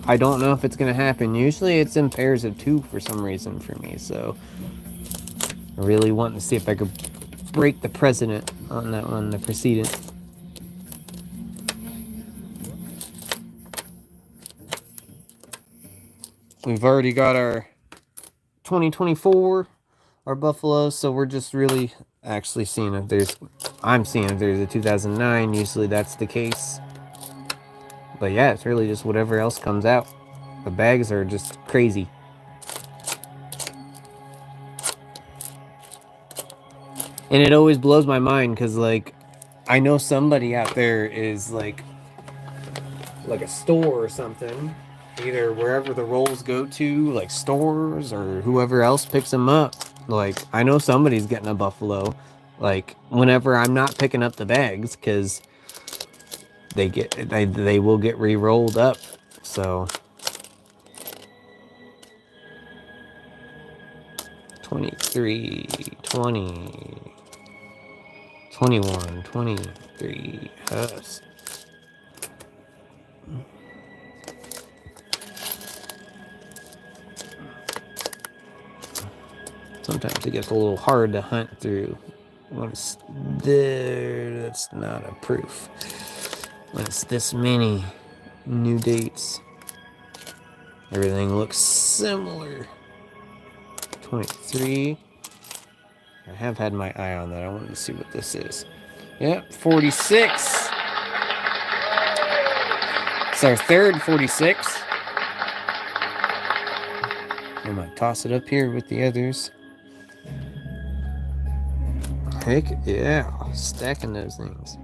I don't know if it's going to happen. Usually it's in pairs of 2 for some reason for me. So I really want to see if I could break the precedent on that one, the precedent. We've already got our 2024, our buffalo. So we're just really actually seeing if there's, I'm seeing if there's a 2009. Usually that's the case. But yeah, it's really just whatever else comes out. The bags are just crazy. And it always blows my mind because, like, I know somebody out there is like a store or something, either wherever the rolls go to, like stores or whoever else picks them up. Like, I know somebody's getting a buffalo, like, whenever I'm not picking up the bags, because they will get re-rolled up. So 23, 20, 21, 23, sometimes it gets a little hard to hunt through. When it's there, that's not a proof. When it's this many new dates, everything looks similar. 23. I have had my eye on that. I wanted to see what this is. Yep, 46. It's our third 46. I'm gonna toss it up here with the others. Heck yeah, stacking those things.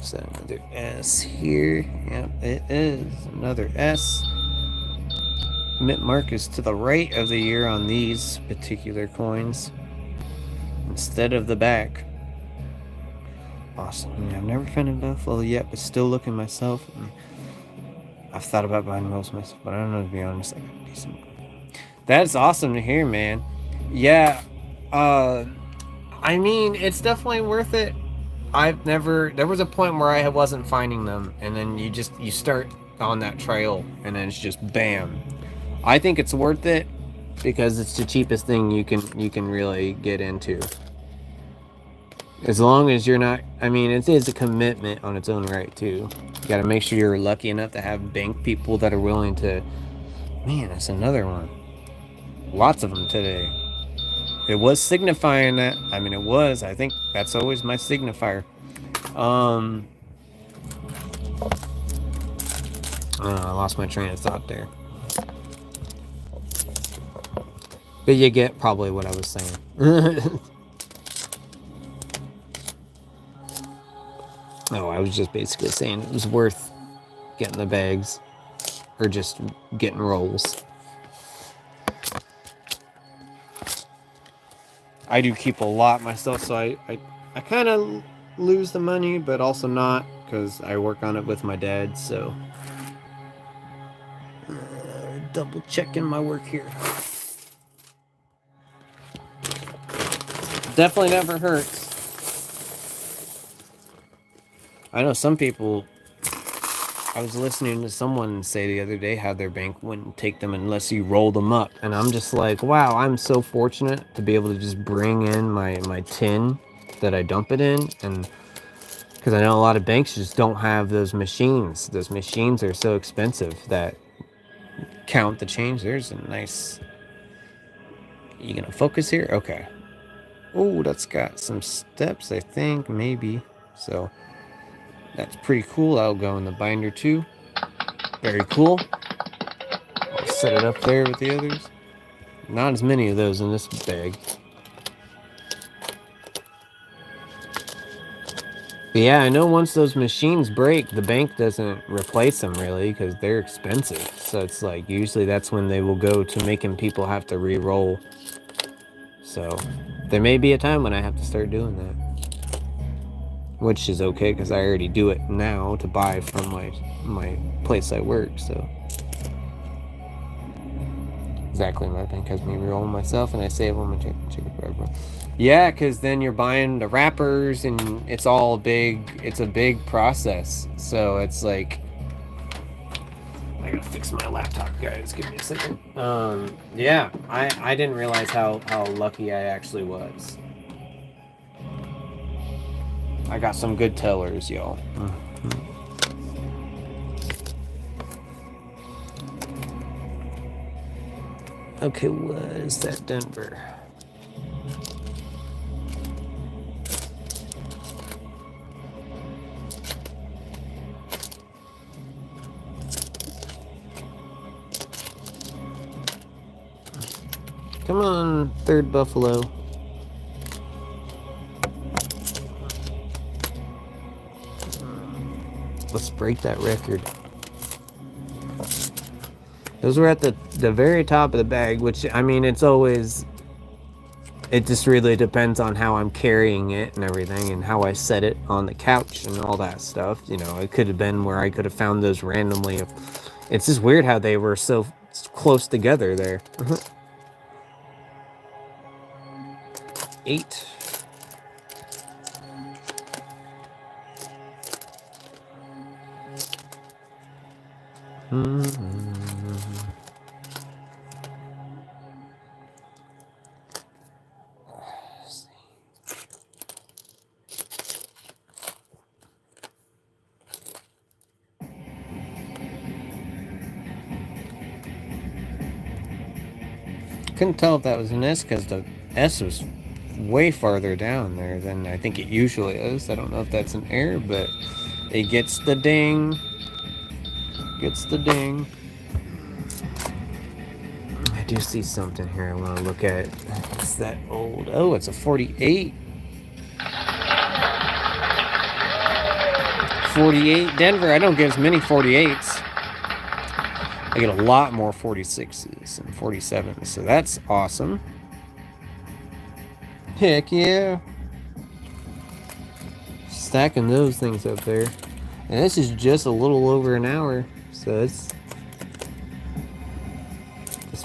Is that another S here? Yep, it is another S. Mint mark is to the right of the year on these particular coins instead of the back. Awesome. I've never found a buffalo yet, but still looking myself. I've thought about buying rolls myself, but I don't know, to be honest. I got decent. That's awesome to hear, man. Yeah, I mean, it's definitely worth it. There was a point where I wasn't finding them, and then you start on that trail, and then it's just bam. I think it's worth it because it's the cheapest thing you can really get into. As long as you're not, I mean, it is a commitment on its own right too. You got to make sure you're lucky enough to have bank people that are willing to. Man, that's another one. Lots of them today. It was signifying that. I mean, it was. I think that's always my signifier. I lost my train of thought there. But you get probably what I was saying. No, I was just basically saying it was worth getting the bags or just getting rolls. I do keep a lot myself, so I kind of lose the money, but also not, because I work on it with my dad, so double checking my work here. Definitely never hurts. I know some people. I was listening to someone say the other day how their bank wouldn't take them unless you roll them up, and I'm just like, wow, I'm so fortunate to be able to just bring in my tin that I dump it in, and because I know a lot of banks just don't have those machines. Those machines are so expensive that count the change. There's a nice. You gonna focus here? Okay. Oh, that's got some steps, I think, maybe. So that's pretty cool. That'll go in the binder too. Very cool. I'll set it up there with the others. Not as many of those in this bag. But yeah, I know once those machines break, the bank doesn't replace them really because they're expensive. So it's like usually that's when they will go to making people have to re-roll. So there may be a time when I have to start doing that, which is okay because I already do it now to buy from my place I work. So exactly, my bank has me re-roll myself, and I save on my chicken forever. Yeah, because then you're buying the wrappers, and it's all big. It's a big process. So it's like, I gotta fix my laptop, guys. Give me a second. Yeah, I didn't realize how lucky I actually was. I got some good tellers, y'all. Okay, what is that, Denver? Come on, third buffalo. Let's break that record. Those were at the very top of the bag, which, I mean, it's always... It just really depends on how I'm carrying it and everything, and how I set it on the couch and all that stuff. You know, it could have been where I could have found those randomly. It's just weird how they were so close together there. 8. Couldn't tell if that was an S because the S was way farther down there than I think it usually is. I don't know if that's an error, but it gets the ding. Gets the ding. I do see something here I want to look at. It's that old. Oh, it's a 48. 48 Denver. I don't get as many 48s. I get a lot more 46s and 47s, so that's awesome. Heck yeah. Stacking those things up there. And this is just a little over an hour, so this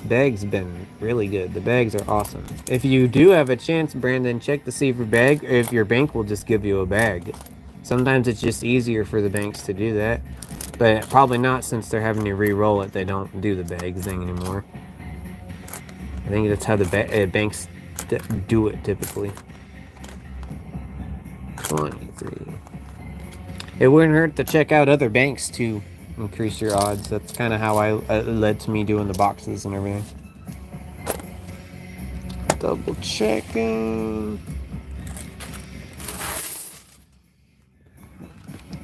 bag's been really good. The bags are awesome. If you do have a chance, Brandon, check to see if your bank will just give you a bag. Sometimes it's just easier for the banks to do that. But probably not, since they're having to re-roll it. They don't do the bag thing anymore. I think that's how the banks do it typically. 23. It wouldn't hurt to check out other banks to increase your odds. That's kind of how it led to me doing the boxes and everything. Double checking.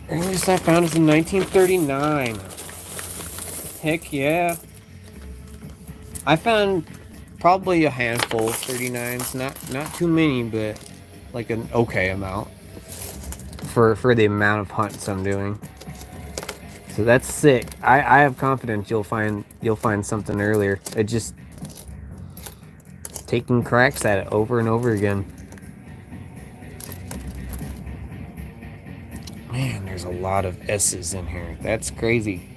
Earliest I found is in 1939. Heck yeah. I found probably a handful of 39s. Not too many, but like an okay amount for the amount of hunts I'm doing. So that's sick. I have confidence you'll find something earlier. It just taking cracks at it over and over again. Man, there's a lot of S's in here. That's crazy.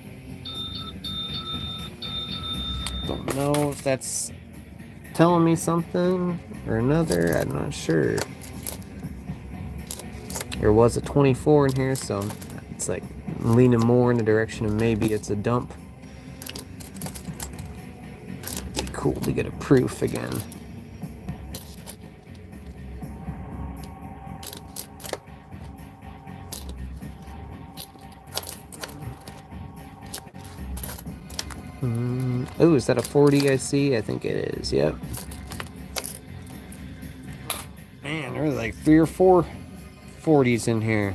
Don't know if that's telling me something or another. I'm not sure. There was a 24 in here, so it's like leaning more in the direction of maybe it's a dump. Be cool to get a proof again. Oh, is that a 40 I see? I think it is, yep. Man, there's like 3 or 4 40s in here.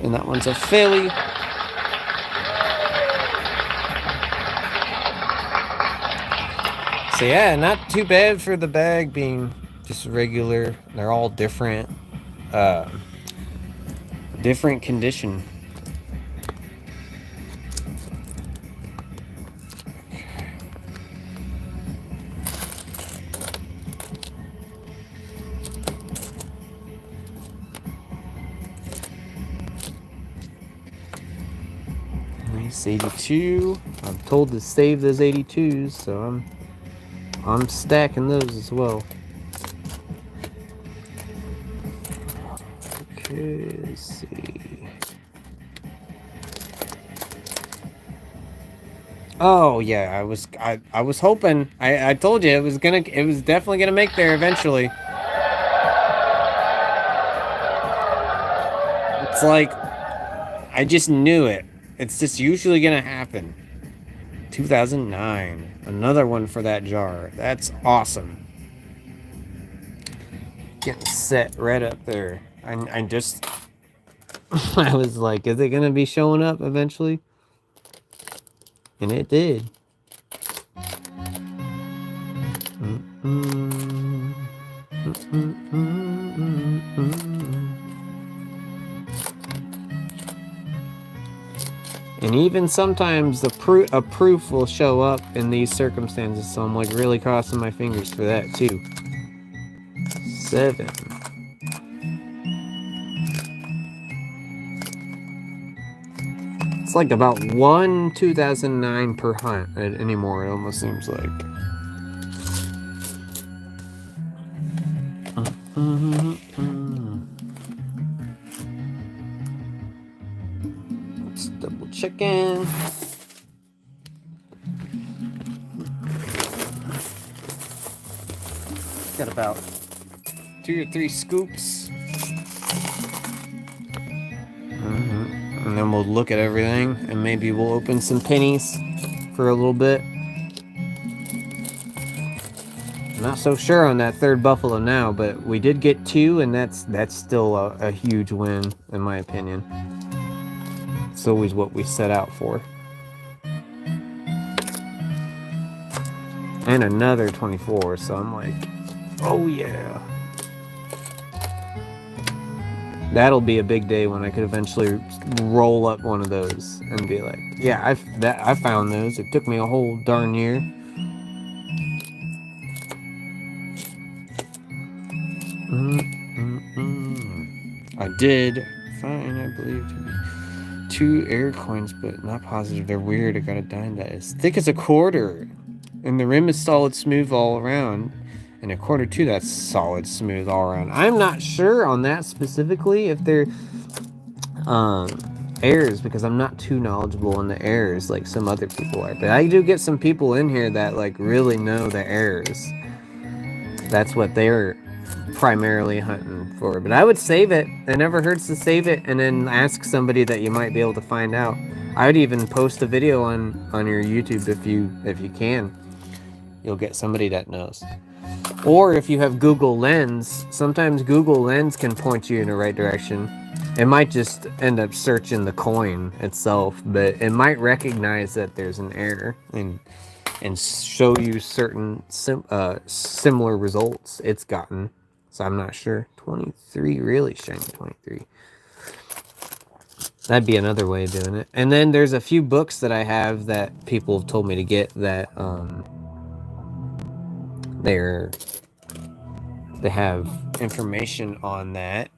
And that one's a Philly. So yeah, not too bad for the bag being just regular. They're all different. Different condition. Nice 82. I'm told to save those 82s, so I'm stacking those as well. Okay, let's see. Oh yeah, I was hoping. I told you it was definitely gonna make there eventually. It's like I just knew it. It's just usually gonna happen. 2009. Another one for that jar. That's awesome. Getting set right up there. I just I was like, is it gonna be showing up eventually? And it did. And even sometimes a proof will show up in these circumstances, so I'm like really crossing my fingers for that too. 7. It's like about 1 2009 per hunt anymore, it almost seems like. Let's double check in. Got about 2 or 3 scoops. And then we'll look at everything and maybe we'll open some pennies for a little bit. I'm not so sure on that third buffalo now, but we did get 2 and that's still a huge win in my opinion. It's always what we set out for. And another 24, so I'm like, oh yeah. That'll be a big day when I could eventually roll up one of those and be like, yeah, I found those. It took me a whole darn year. I did find, I believe, 2 air coins, but not positive. They're weird. I got a dime that is thick as a quarter. And the rim is solid smooth all around. And a quarter too, that's solid smooth all around. I'm not sure on that specifically if they're airs, because I'm not too knowledgeable on the airs like some other people are. But I do get some people in here that like really know the airs. That's what they're primarily hunting for. But I would save it. It never hurts to save it and then ask somebody that you might be able to find out. I would even post a video on your YouTube if you can. You'll get somebody that knows. Or if you have Google Lens, sometimes Google Lens can point you in the right direction. It might just end up searching the coin itself, but it might recognize that there's an error and show you certain similar results it's gotten. So I'm not sure. 23, really shiny 23. That'd be another way of doing it. And then there's a few books that I have that people have told me to get that they have information on that.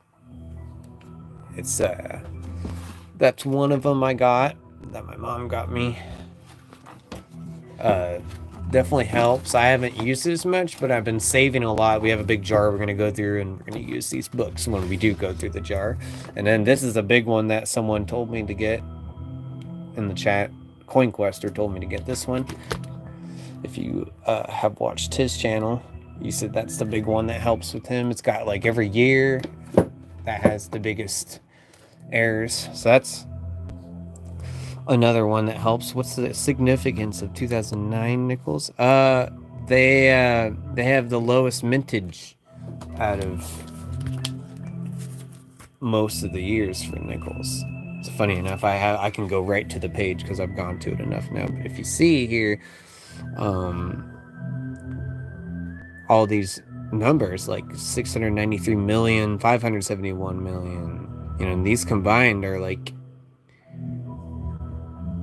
It's that's one of them I got that my mom got me. definitely helps. I haven't used it as much, but I've been saving a lot. We have a big jar we're going to go through, and we're going to use these books when we do go through the jar. And then this is a big one that someone told me to get in the chat. CoinQuester told me to get this one. If you have watched his channel, you said that's the big one that helps with him. It's got like every year that has the biggest errors. So that's another one that helps. What's the significance of 2009 nickels? They have the lowest mintage out of most of the years for nickels. It's funny enough. I can go right to the page because I've gone to it enough now. But if you see here, all these numbers like 693 million, 571 million, you know, and these combined are like,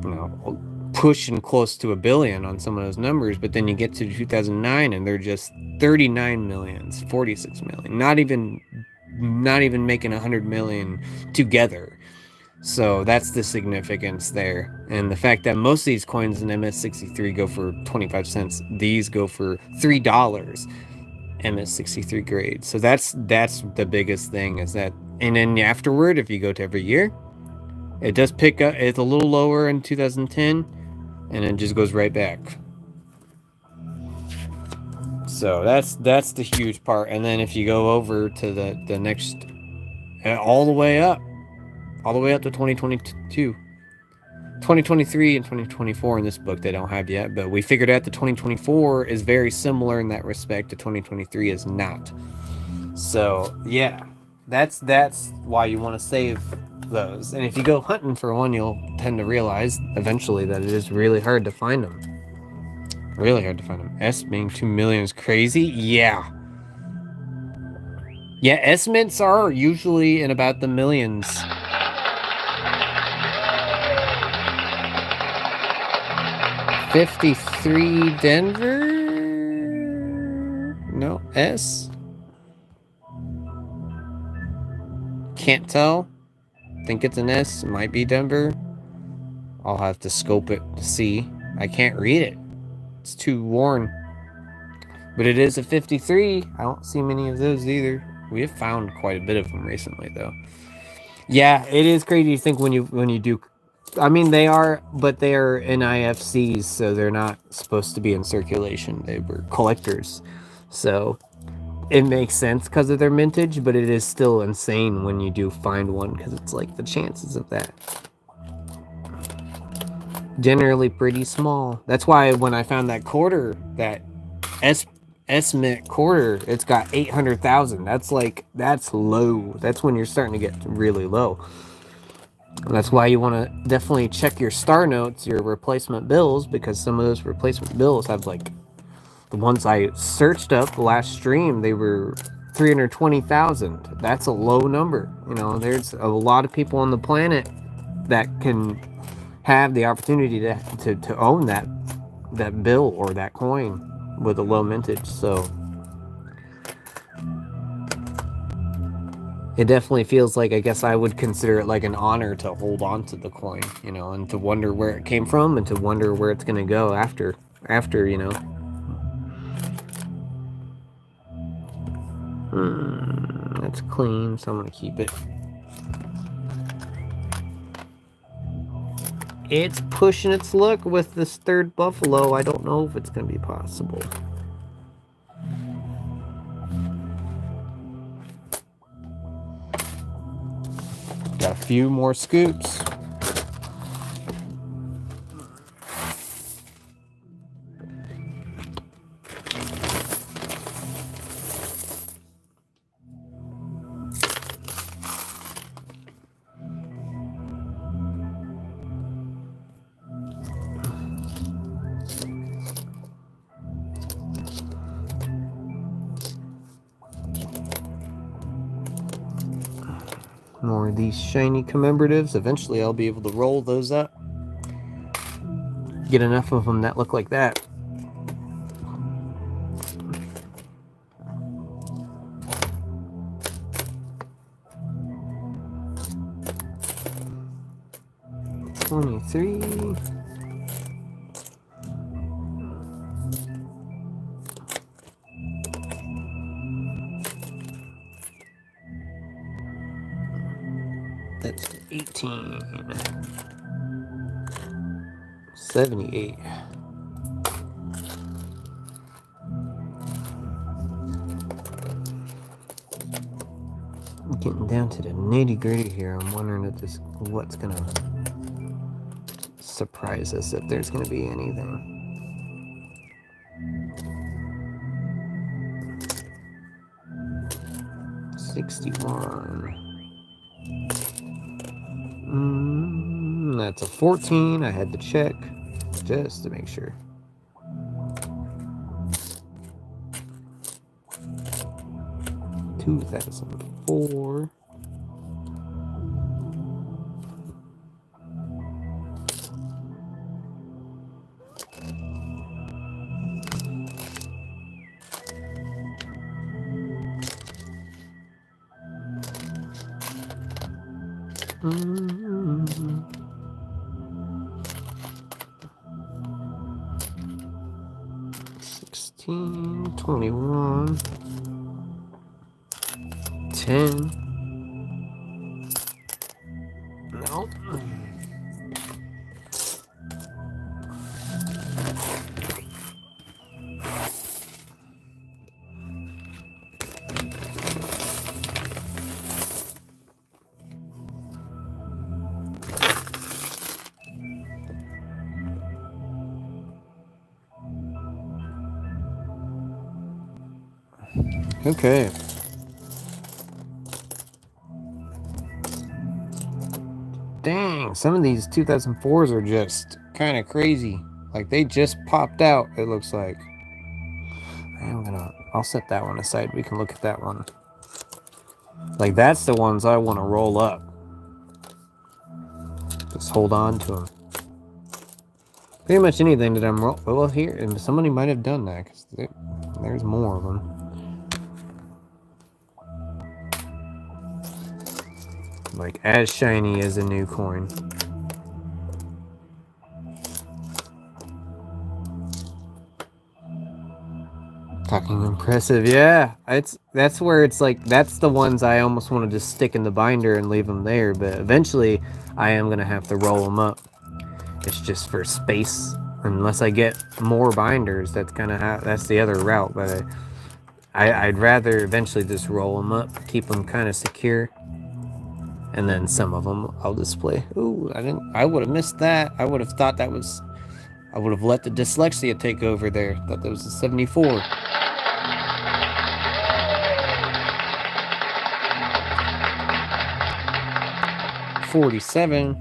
you know, pushing close to a billion on some of those numbers. But then you get to 2009 and they're just 39 millions, 46 million, not even making 100 million together. So that's the significance there. And the fact that most of these coins in MS63 go for 25 cents, these go for $3 MS63 grade. So that's the biggest thing, is that. And then afterward, if you go to every year, it does pick up. It's a little lower in 2010 and it just goes right back. So that's the huge part. And then if you go over to the next, all the way up to 2022, 2023 and 2024 in this book they don't have yet, but we figured out that 2024 is very similar in that respect to 2023 is not. So yeah, that's why you want to save those. And if you go hunting for one, you'll tend to realize eventually that it is really hard to find them. Really hard to find them. S being 2 million is crazy. Yeah, S mints are usually in about the millions. $53 Denver? No, S? Can't tell. Think it's an S. Might be Denver. I'll have to scope it to see. I can't read it. It's too worn. But it is a 53. I don't see many of those either. We have found quite a bit of them recently, though. Yeah, it is crazy to think when you do. I mean, they are, but they are NIFCs, so they're not supposed to be in circulation. They were collectors, so it makes sense because of their mintage, but it is still insane when you do find one, because it's like the chances of that generally pretty small. That's why when I found that quarter, that S mint quarter, it's got 800,000. That's low. That's when you're starting to get really low. And that's why you want to definitely check your star notes, your replacement bills, because some of those replacement bills have, like, the ones I searched up last stream, they were 320,000. That's a low number. You know, there's a lot of people on the planet that can have the opportunity to own that bill or that coin with a low mintage. So it definitely feels like, I guess I would consider it like an honor to hold on to the coin, you know, and to wonder where it came from and to wonder where it's going to go after, you know. That's clean, so I'm going to keep it. It's pushing its luck with this third buffalo. I don't know if it's going to be possible. Got a few more scoops. More of these shiny commemoratives. Eventually I'll be able to roll those up. Get enough of them that look like that. $23. That's 18. 78. Getting down to the nitty-gritty here. I'm wondering if what's gonna surprise us, if there's gonna be anything. $61. That's a 14. I had to check just to make sure. $2,004. $16, $21, $10. Nope. Okay. Dang, some of these 2004s are just kind of crazy. Like they just popped out, it looks like. I'll set that one aside. We can look at that one. Like that's the ones I want to roll up. Just hold on to them. Pretty much anything that I'm well here, and somebody might have done that because there's more of them. Like as shiny as a new coin. Talking impressive, yeah. That's where it's like that's the ones I almost want to just stick in the binder and leave them there. But eventually, I am gonna have to roll them up. It's just for space. Unless I get more binders, that's the other route. But I'd rather eventually just roll them up, keep them kind of secure. And then some of them I'll display. Ooh, I would have missed that. I would have thought that was... I would have let the dyslexia take over there. Thought that was a 74. $47.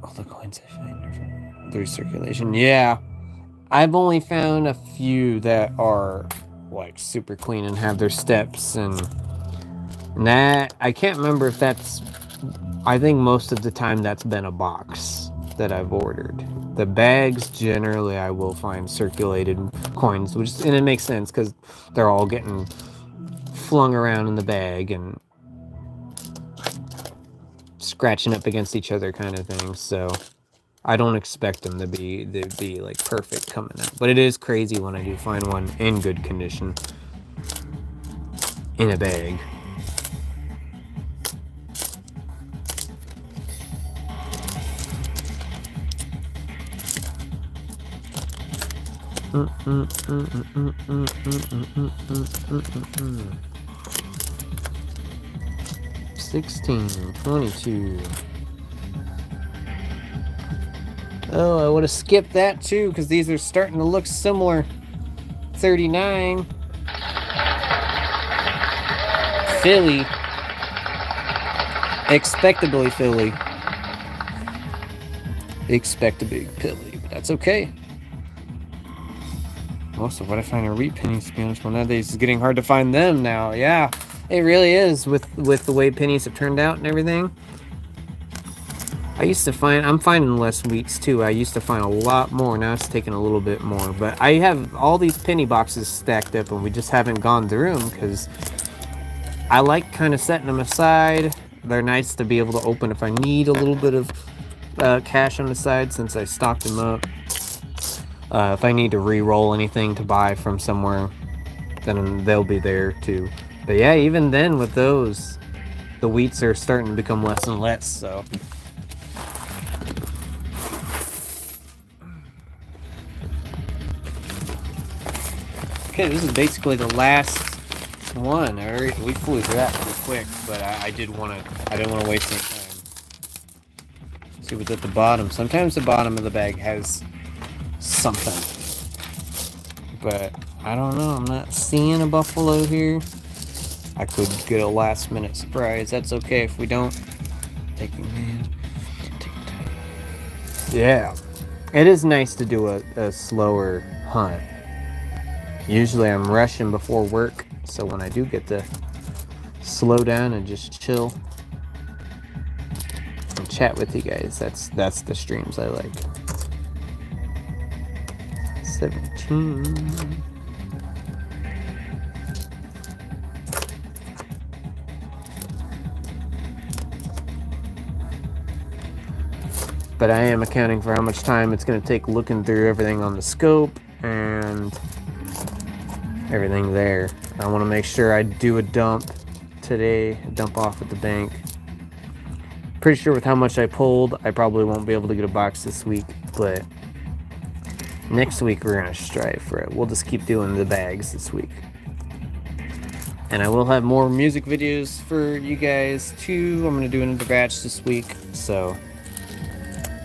All the coins I find through circulation. Yeah. I've only found a few that are... like super clean and have their steps and that I can't remember if that's I think most of the time that's been a box that I've ordered. The bags generally I will find circulated coins, and it makes sense because they're all getting flung around in the bag and scratching up against each other kind of thing. So I don't expect them to be like perfect coming out, but it is crazy when I do find one in good condition in a bag. $16, $22. Oh, I would have skipped that too, because these are starting to look similar. $39. Philly. Expectably Philly. Expectably Philly, but that's okay. Most of what I find are wheat pennies, to be honest. Well, nowadays it's getting hard to find them now. Yeah, it really is with the way pennies have turned out and everything. I'm finding less wheats too. I used to find a lot more. Now it's taking a little bit more. But I have all these penny boxes stacked up and we just haven't gone through them because I like kind of setting them aside. They're nice to be able to open if I need a little bit of cash on the side since I stocked them up. If I need to re-roll anything to buy from somewhere. then they'll be there too. But yeah, even then with those, the wheats are starting to become less and less, so. Okay, this is basically the last one. We flew through that pretty quick, but I didn't want to waste any time. Let's see what's at the bottom. Sometimes the bottom of the bag has something, but I don't know. I'm not seeing a buffalo here. I could get a last minute surprise. That's okay if we don't. Yeah, it is nice to do a slower hunt. Usually I'm rushing before work, so when I do get to slow down and just chill and chat with you guys, that's the streams I like. 17. But I am accounting for how much time it's going to take looking through everything on the scope and everything there. I want to make sure I do a dump today, dump off at the bank. Pretty sure with how much I pulled, I probably won't be able to get a box this week, but next week we're going to strive for it. We'll just keep doing the bags this week. And I will have more music videos for you guys too. I'm going to do another batch this week, so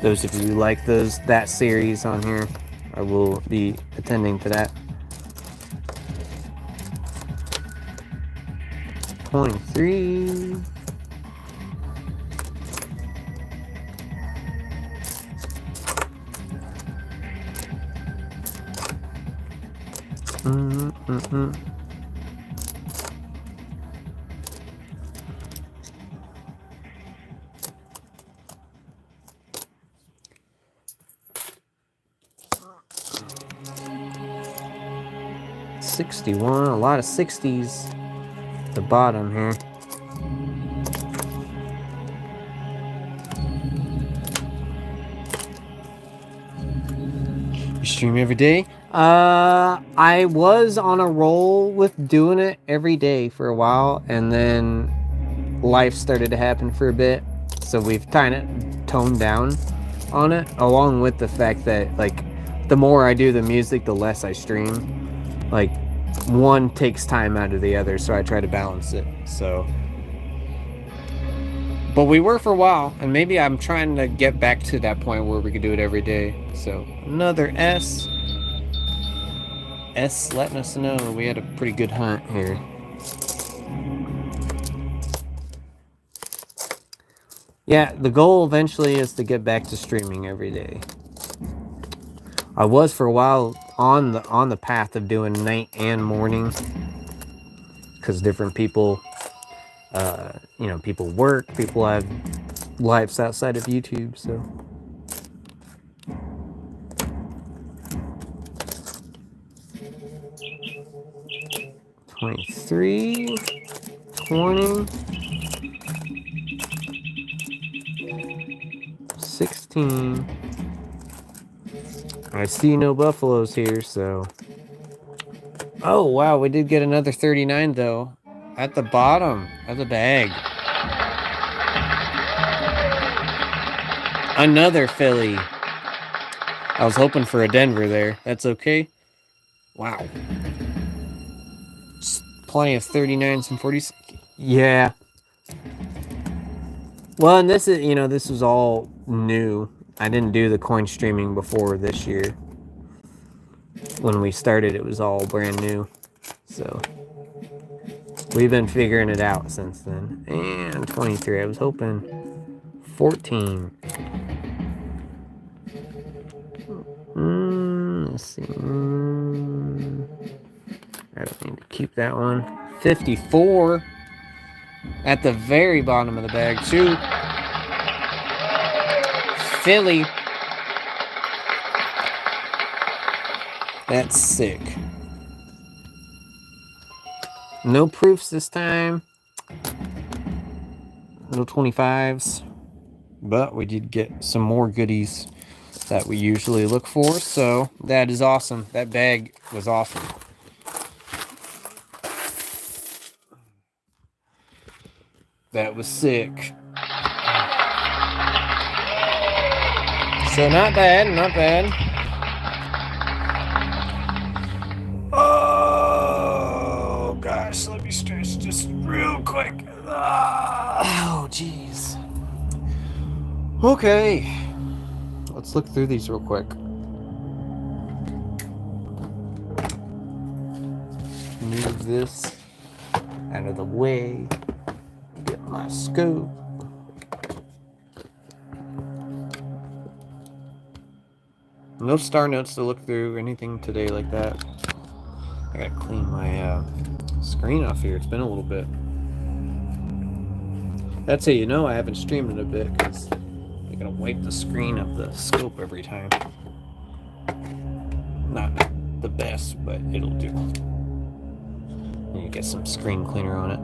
those of you who like that series on here, I will be attending to that. 23. Mm-mm-mm. $61, a lot of 60s at the bottom here. You stream every day? I was on a roll with doing it every day for a while, and then life started to happen for a bit, so we've kind of toned down on it, along with the fact that, like, the more I do the music, the less I stream. Like, one takes time out of the other, so I try to balance it, so. But we were for a while, and maybe I'm trying to get back to that point where we could do it every day. So, another S. S letting us know we had a pretty good hunt here. Yeah, the goal eventually is to get back to streaming every day. I was for a while on the path of doing night and morning, because different people, people work, people have lives outside of YouTube, so. $23, $20, $16. I see no buffaloes here, so. Oh, wow, we did get another 39, though. At the bottom of the bag. Another Philly. I was hoping for a Denver there. That's okay. Wow. Plenty of 39s and 40s. Yeah. Well, and this is all new. I didn't do the coin streaming before this year. When we started, it was all brand new. So we've been figuring it out since then. And 23. I was hoping 14. Let's see. I don't need to keep that one. 54 at the very bottom of the bag, too. Philly. That's sick. No proofs this time. No 25s. But we did get some more goodies that we usually look for, so that is awesome. That bag was awesome. That was sick. So not bad, not bad. Oh gosh, let me stretch just real quick. Oh jeez. Okay, let's look through these real quick. Move this out of the way. Get my scope. No star notes to look through, anything today like that. I gotta clean my screen off here. It's been a little bit. That's how you know I haven't streamed in a bit, because I gotta wipe the screen of the scope every time. Not the best, but it'll do. And you get some screen cleaner on it.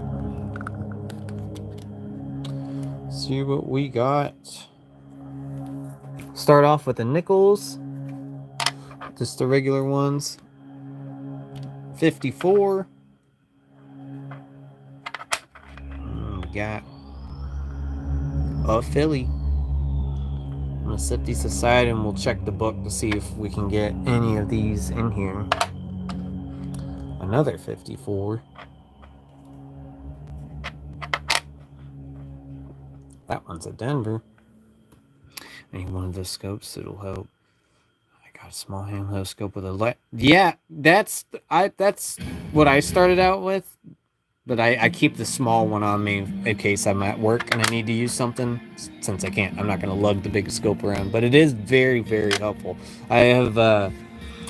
See what we got. Start off with the nickels. Just the regular ones. 54. We got a Philly. I'm gonna set these aside and we'll check the book to see if we can get any of these in here. Another 54. That one's a Denver. I need one of those scopes that'll help. I got a small handheld scope with a light. Yeah, that's what I started out with. But I keep the small one on me in case I'm at work and I need to use something. Since I'm not going to lug the big scope around. But it is very, very helpful. I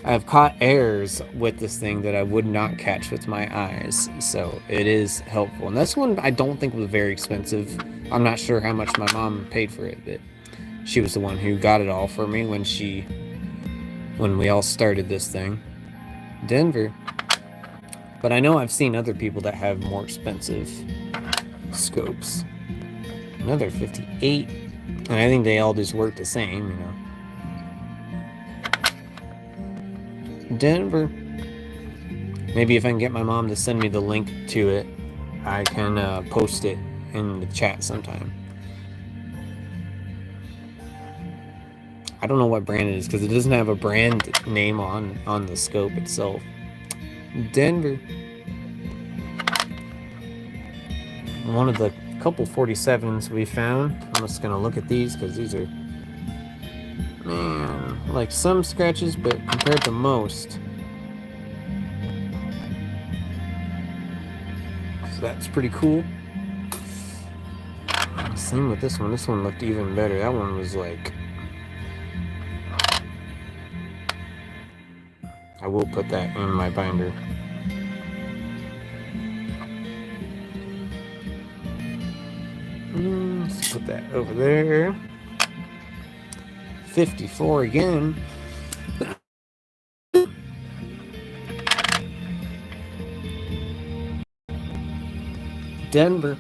have caught errors with this thing that I would not catch with my eyes. So it is helpful. And this one I don't think was very expensive. I'm not sure how much my mom paid for it, but she was the one who got it all for me when we all started this thing. Denver. But I know I've seen other people that have more expensive scopes. Another 58. And I think they all just work the same, you know. Denver. Maybe if I can get my mom to send me the link to it, I can post it in the chat sometime. I don't know what brand it is because it doesn't have a brand name on the scope itself. Denver. One of the couple 47s we found. I'm just gonna look at these because these are, man, like some scratches, but compared to most. So that's pretty cool. Same with this one. This one looked even better. That one was like, I will put that in my binder. Let's put that over there. 54 again. Denver.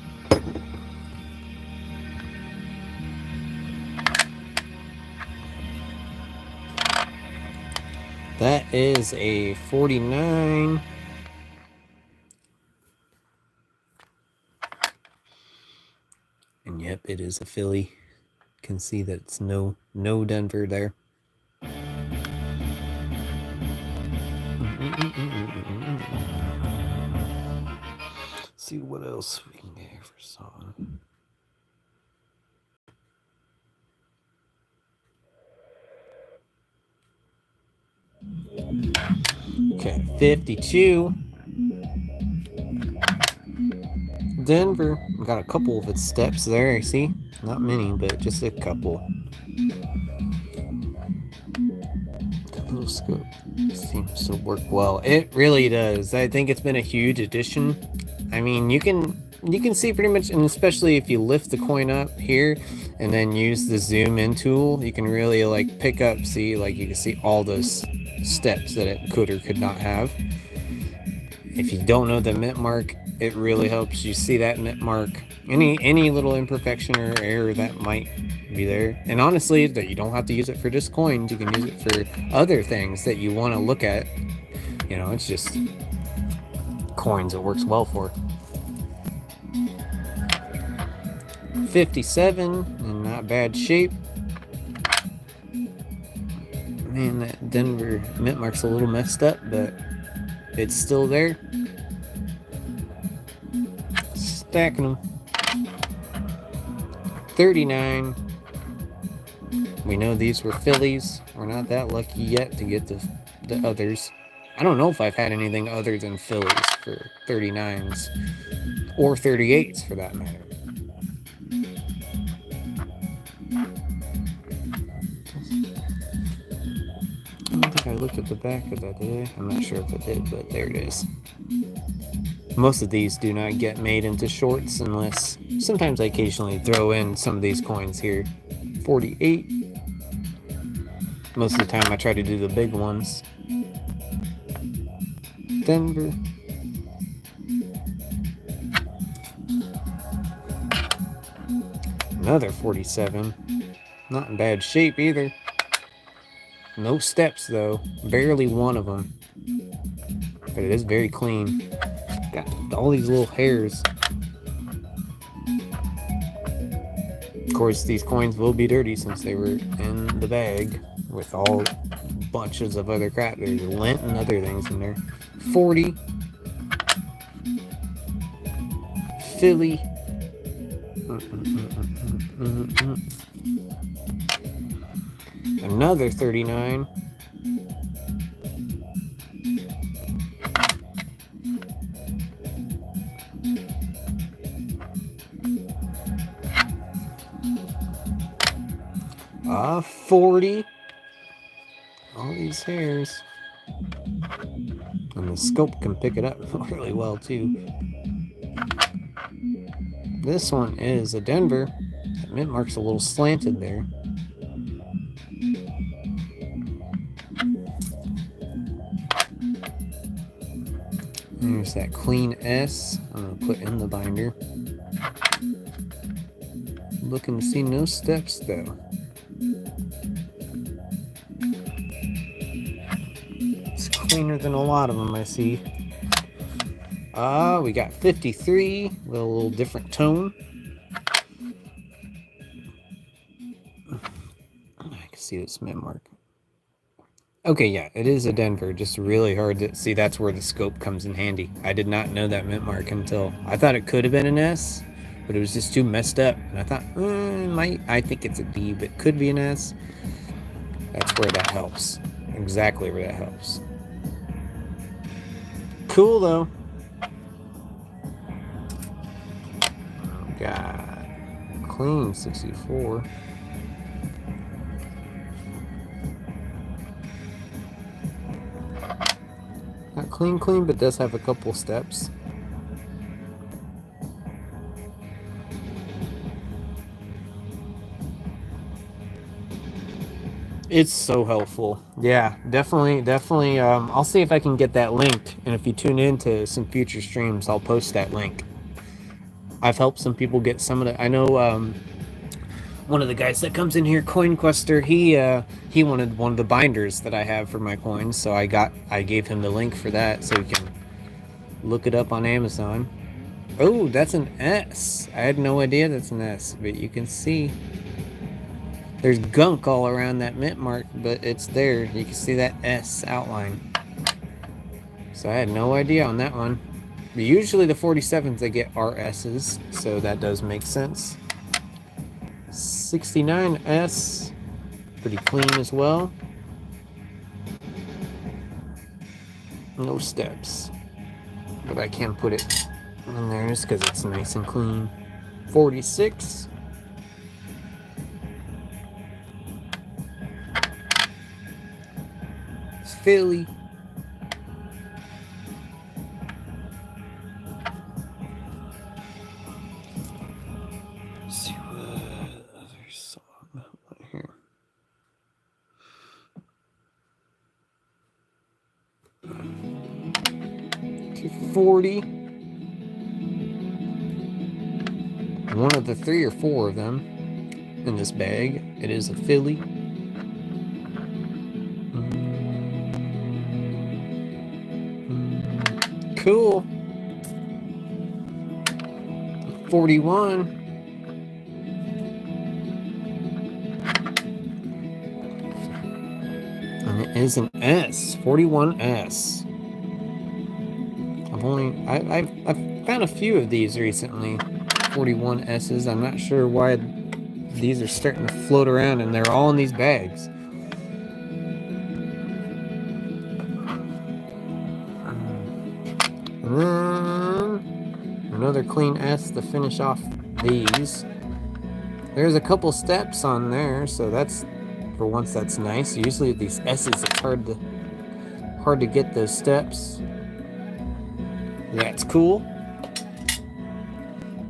That is a 49. And yep, it is a Philly. You can see that it's no Denver there. See what else we can get here for song. Okay, 52. Denver. We got a couple of its steps there, see? Not many, but just a couple. That little scope seems to work well. It really does. I think it's been a huge addition. I mean, you can see pretty much, and especially if you lift the coin up here and then use the zoom in tool, you can really like pick up, see, like you can see all those steps that it could or could not have. If you don't know the mint mark, it really helps you see that mint mark. Any little imperfection or error that might be there. And honestly, that you don't have to use it for just coins. You can use it for other things that you want to look at. You know, it's just coins it works well for. 57 in not bad shape. Man, that Denver mint mark's a little messed up, but it's still there. Stacking them. 39. We know these were Phillies. We're not that lucky yet to get the others. I don't know if I've had anything other than Phillies for 39s. Or 38s for that matter. I don't think I looked at the back of that, did I? I'm not sure if I did, but there it is. Most of these do not get made into shorts unless sometimes I occasionally throw in some of these coins here. 48. Most of the time I try to do the big ones. Denver. Another 47. Not in bad shape either. No steps though. Barely one of them. But it is very clean. Got all these little hairs. Of course, these coins will be dirty since they were in the bag with all bunches of other crap. There's lint and other things in there. 40. Philly. Another 39. Ah, 40. All these hairs. And the scope can pick it up really well too. This one is a Denver. That mint mark's a little slanted there. There's that clean S. I'm going to put in the binder. Looking to see no steps though. It's cleaner than a lot of them I see. We got 53 with a little different tone. I can see this mint mark. Okay, yeah, it is a Denver. Just really hard to see. That's where the scope comes in handy. I did not know that mint mark until I thought it could have been an S, but it was just too messed up. And I thought, I think it's a D, but could be an S. That's where that helps. Exactly where that helps. Cool though. Got clean 64. Not clean, but does have a couple steps. It's so helpful. Yeah, definitely. I'll see if I can get that linked, and if you tune into some future streams, I'll post that link. I've helped some people get some of the. I know one of the guys that comes in here, CoinQuester, he wanted one of the binders that I have for my coins, so I gave him the link for that, so you can look it up on Amazon. Oh, that's an S. I had no idea that's an S, but you can see there's gunk all around that mint mark, but it's there. You can see that S outline. So I had no idea on that one. But usually the 47s they get RSs, so that does make sense. 69S, pretty clean as well. No steps, but I can put it in there just because it's nice and clean. 46. Philly. Let's see what other song here. 240. One of the 3 or 4 of them in this bag. It is a Philly. Cool. 41. is an S, 41S. I've found a few of these recently, 41S's. I'm not sure why these are starting to float around, and they're all in these bags. And then another clean S to finish off these. There's a couple steps on there, so that's, for once, that's nice. Usually with these S's, it's hard to get those steps. That's cool.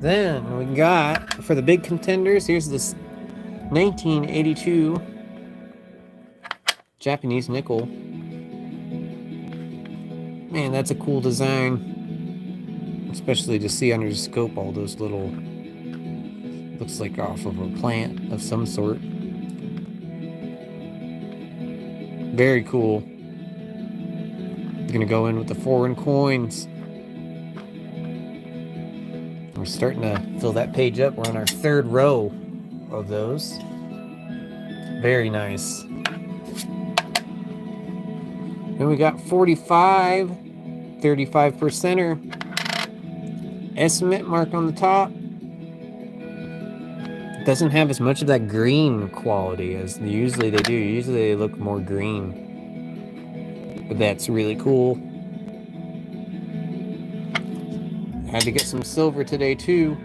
Then we got, for the big contenders, here's this 1982 Japanese nickel. Man, that's a cool design. Especially to see under the scope all those little, looks like off of a plant of some sort. Very cool. Gonna go in with the foreign coins. We're starting to fill that page up. We're on our third row of those. Very nice. Then we got 45, 35%er. Estimate mark on the top. Doesn't have as much of that green quality as usually they do. Usually they look more green. But that's really cool. Had to get some silver today too.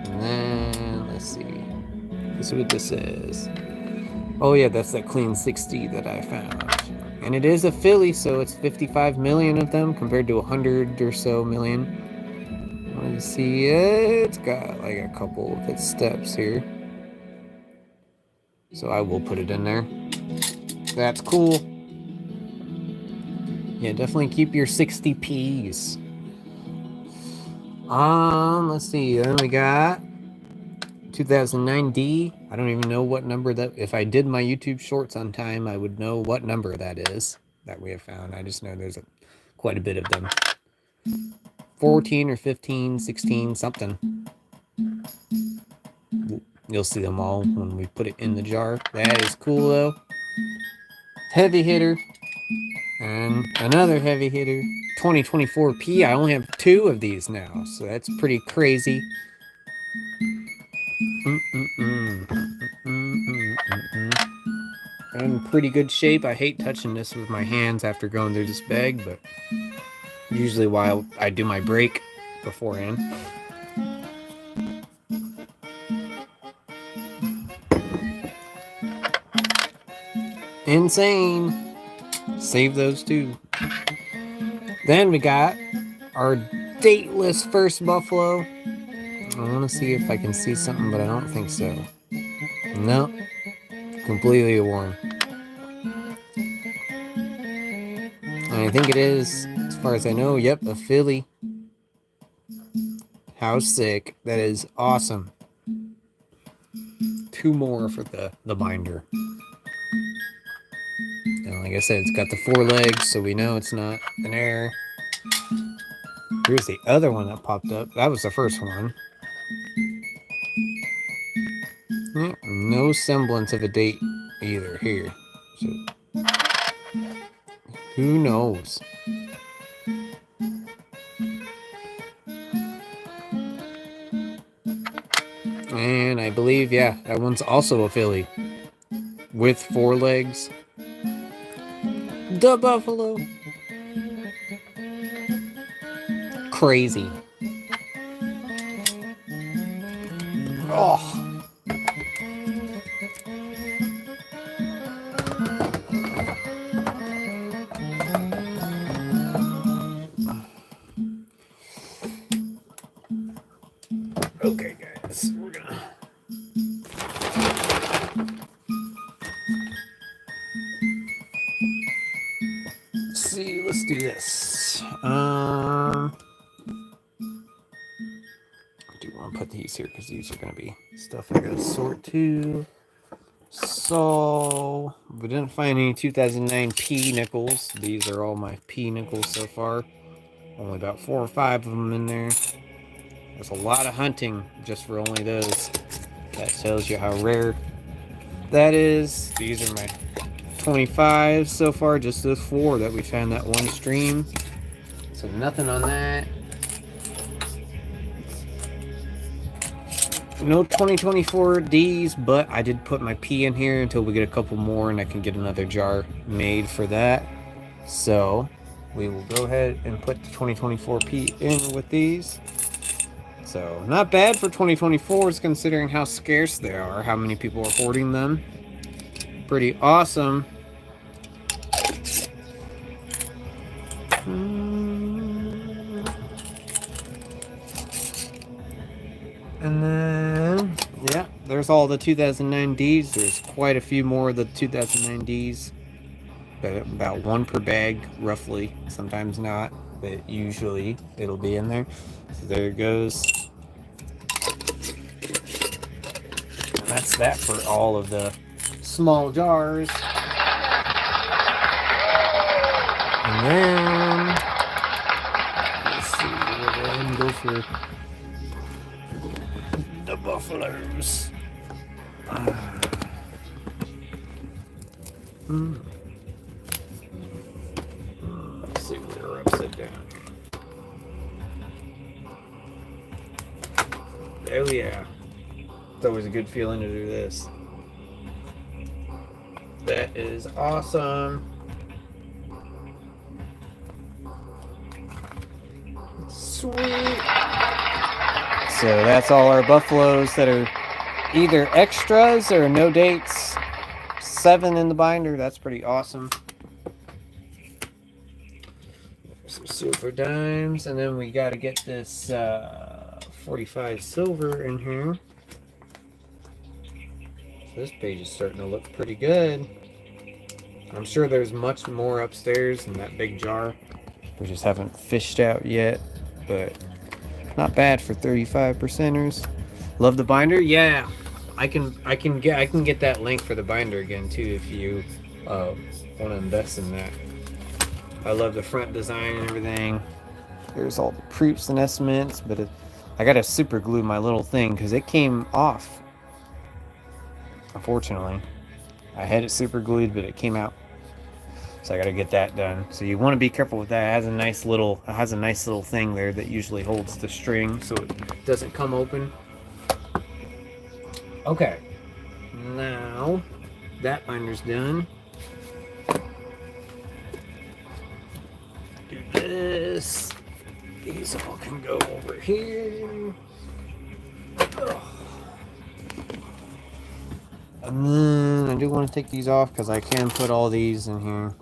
And then let's see. Let's see what this is. Oh yeah, that's that clean 60 that I found. And it is a Philly, so it's 55 million of them compared to 100 or so million. Let's see, it's got like a couple of its steps here. So I will put it in there. That's cool. Yeah, definitely keep your 60Ps. Let's see, then we got 2009D. I don't even know what number that, if I did my YouTube shorts on time, I would know what number that is that we have found. I just know there's quite a bit of them. 14 or 15, 16, something. You'll see them all when we put it in the jar. That is cool though. Heavy hitter. And another heavy hitter. 2024P. I only have 2 of these now, so that's pretty crazy. I'm in pretty good shape. I hate touching this with my hands after going through this bag, but usually while I do my break beforehand. Insane. Save those too. Then we got our dateless first buffalo. I want to see if I can see something, but I don't think so. No. Completely worn. And I think it is, as far as I know, yep, a Philly. How sick. That is awesome. 2 more for the binder. And like I said, it's got the 4 legs, so we know it's not an error. Here's the other one that popped up. That was the first one. Yep, no semblance of a date either here. So, who knows? And I believe, yeah, that one's also a Philly. With 4 legs. The buffalo. Crazy. Oh. Okay, guys, we're gonna see. Let's do this. I do want to put these here because these are gonna be stuff I gotta sort too. So we didn't find any 2009 P nickels. These are all my P nickels so far. Only about 4 or 5 of them in there. There's a lot of hunting just for only those. That tells you how rare that is. These are my 25 so far, just those 4 that we found that one stream. So nothing on that. No 2024 Ds, but I did put my P in here until we get a couple more and I can get another jar made for that. So we will go ahead and put the 2024 P in with these. So not bad for 2024s considering how scarce they are, how many people are hoarding them. Pretty awesome. And then, yeah, there's all the 2009 Ds. There's quite a few more of the 2009 Ds. About 1 per bag, roughly. Sometimes not, but usually it'll be in there. So there it goes. And that's that for all of the small jars. And then, let's see, we'll go ahead and go for the buffaloes. Let's see if they're upside down. Oh yeah. It's always a good feeling to do this. That is awesome. Sweet. So that's all our buffaloes that are either extras or no dates. 7 in the binder. That's pretty awesome. Some silver dimes, and then we got to get this 45 silver in here. So this page is starting to look pretty good. I'm sure there's much more upstairs in that big jar. We just haven't fished out yet, but not bad for 35%ers. Love the binder. Yeah, I can get that link for the binder again too if you want to invest in that. I love the front design and everything. There's all the proofs and estimates, but I gotta super glue my little thing because it came off. Unfortunately, I had it super glued, but it came out. So I gotta get that done. So you want to be careful with that. It has a nice little thing there that usually holds the string so it doesn't come open. Okay, now that binder's done. Do this. These all can go over here. And then I do want to take these off because I can put all these in here.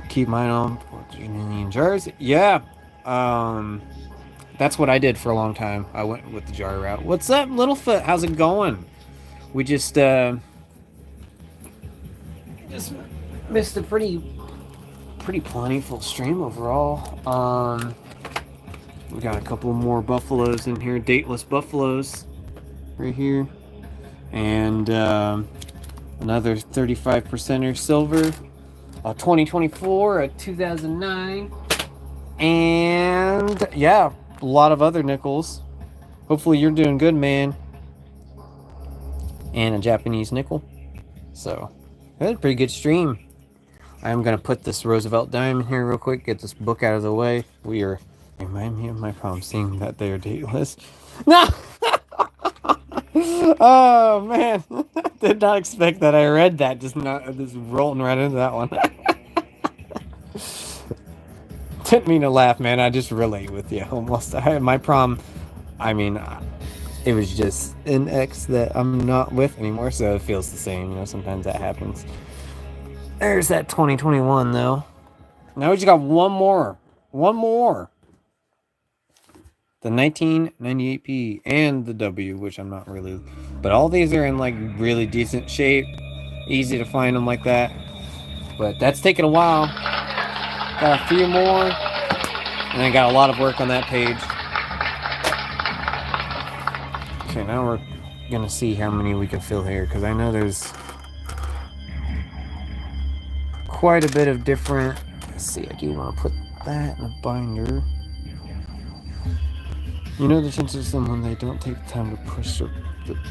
Keep mine on 14 million jars. Yeah. That's what I did for a long time. I went with the jar route. What's up, Littlefoot? How's it going? We just missed a pretty plentiful stream overall. We got a couple more buffaloes in here, dateless buffaloes right here, and another 35%er silver, a 2024, a 2009, and yeah, a lot of other nickels. Hopefully you're doing good, man. And a Japanese nickel. So that's a pretty good stream. I'm gonna put this Roosevelt dime in here real quick, get this book out of the way. Remind me of my prom, seeing that they are dateless. No. Oh man, did not expect that. I read that, just rolling right into that one. Didn't mean to laugh, man. I just relate with you almost. My prom, I mean, it was just an ex that I'm not with anymore, so it feels the same. You know, sometimes that happens. There's that 2021 though. Now we just got one more. The 1998P and the W, which I'm not really, but all these are in like really decent shape. Easy to find them like that. But that's taken a while. Got a few more. And I got a lot of work on that page. Okay, now we're gonna see how many we can fill here, because I know there's quite a bit of different. Let's see, I do want to put that in a binder. You know the chances of someone they don't take the time to push the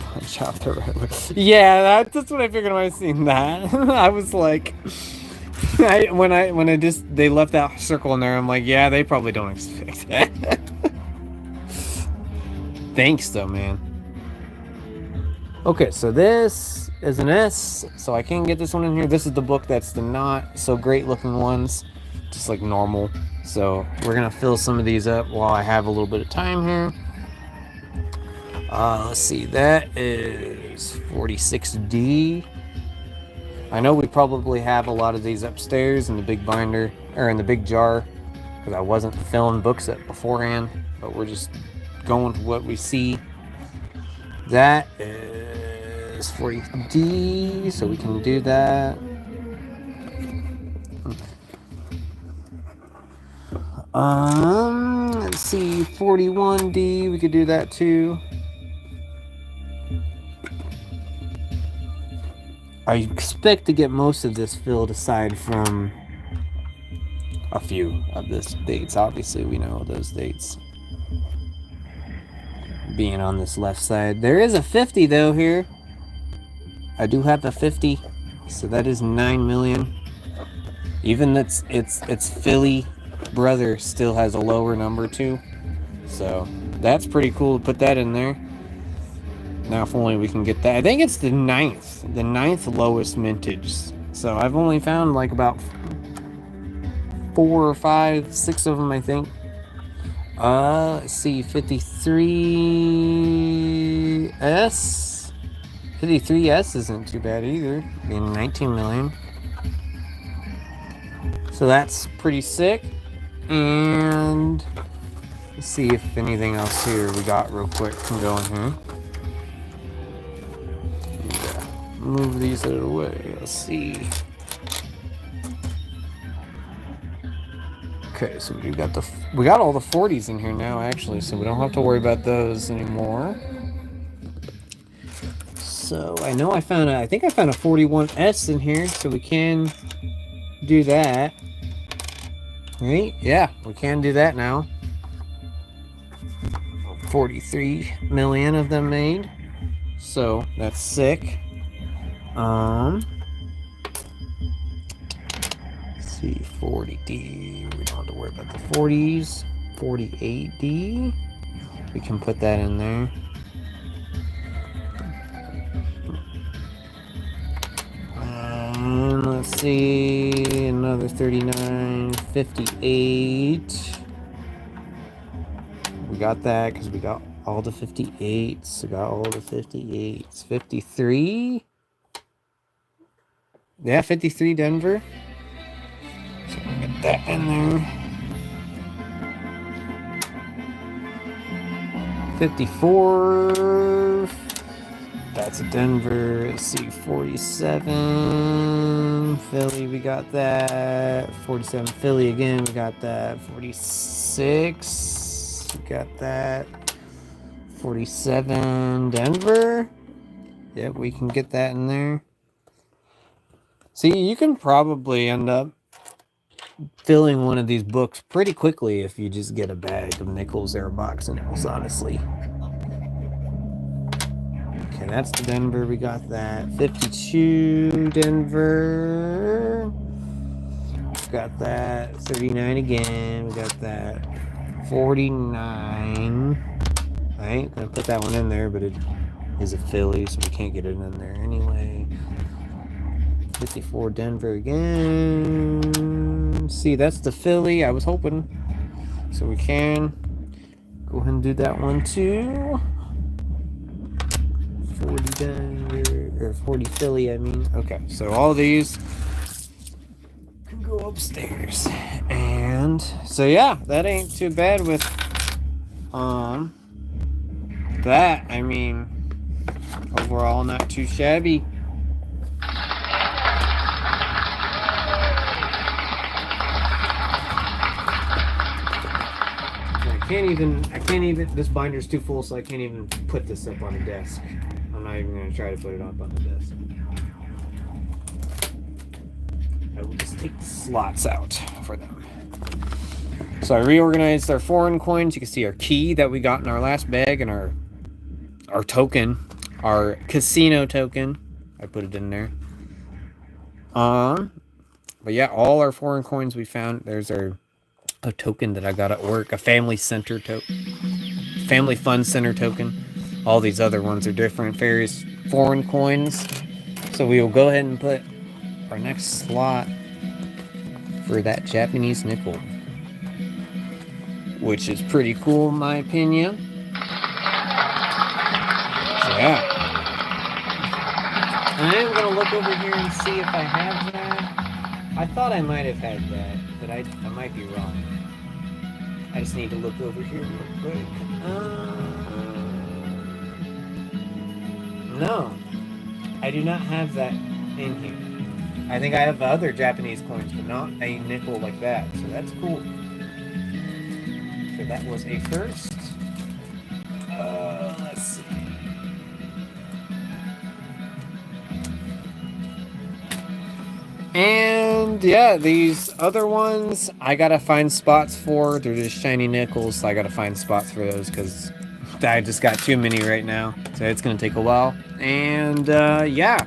punch out the right way. Yeah, that's what I figured when I seen that. I was like, when I just they left that circle in there, I'm like, yeah, they probably don't expect that. Thanks though, man. Okay, so this is an S, so I can get this one in here. This is the book that's the not so great looking ones, just like normal. So we're gonna fill some of these up while I have a little bit of time here. Let's see, that is 46D. I know we probably have a lot of these upstairs in the big binder, or in the big jar, because I wasn't filling books up beforehand, but we're just going with what we see. That is 40D, so we can do that. Let's see, 41D, we could do that too. I expect to get most of this filled aside from a few of these dates. Obviously, we know those dates being on this left side. There is a 50 though here. I do have a 50, so that is 9 million. Even it's Philly brother still has a lower number too, so that's pretty cool to put that in there. Now if only we can get that. I think it's the ninth lowest mintage. So I've only found like about 4 or 5, 6 of them, I think. Let's see, 53S. 53S isn't too bad either, being 19 million. So that's pretty sick. And let's see if anything else here we got real quick can go in here. Yeah, move these out of the way. Let's see. Okay, so we got all the 40s in here now, actually, so we don't have to worry about those anymore. So I know I think I found a 41S in here, so we can do that. Right? Yeah, we can do that now. 43 million of them made. So that's sick. Let's see, 40D. We don't have to worry about the 40s. 48D. We can put that in there. Let's see, another 39, 58. We got that because we got all the 58s. We got all the 58s. 53. Yeah, 53 Denver. So we'll get that in there. 54. That's a Denver. Let's see, 47 Philly, we got that. 47 Philly again, we got that. 46, we got that. 47 Denver. Yep, we can get that in there. See, you can probably end up filling one of these books pretty quickly if you just get a bag of nickels or a box of nickels, honestly. Okay, that's the Denver. We got that. 52 Denver. We got that. 39 again. We got that. 49. I ain't gonna put that one in there, but it is a Philly, so we can't get it in there anyway. 54 Denver again. See, that's the Philly. I was hoping. So we can go ahead and do that one too. 40 Denver, or 40 Philly, I mean. Okay, so all these can go upstairs. And so yeah, that ain't too bad with that. I mean, overall not too shabby. I can't even, this binder's too full, so I can't even put this up on the desk. I'm not even going to try to put it up on the desk. I will just take the slots out for them. So I reorganized our foreign coins. You can see our key that we got in our last bag and our token, our casino token. I put it in there. But yeah, all our foreign coins we found. There's a token that I got at work, a family center family fun center token. All these other ones are different, various foreign coins. So we will go ahead and put our next slot for that Japanese nickel, which is pretty cool in my opinion. So yeah, I am gonna look over here and see if I have that. I thought I might have had that, but I might be wrong. I just need to look over here real quick. No, I do not have that in here. I think I have other Japanese coins, but not a nickel like that. So that's cool. So that was a first. Let's see. And yeah, these other ones, I gotta find spots for. They're just shiny nickels, so I gotta find spots for those because I just got too many right now. So it's gonna take a while. And yeah,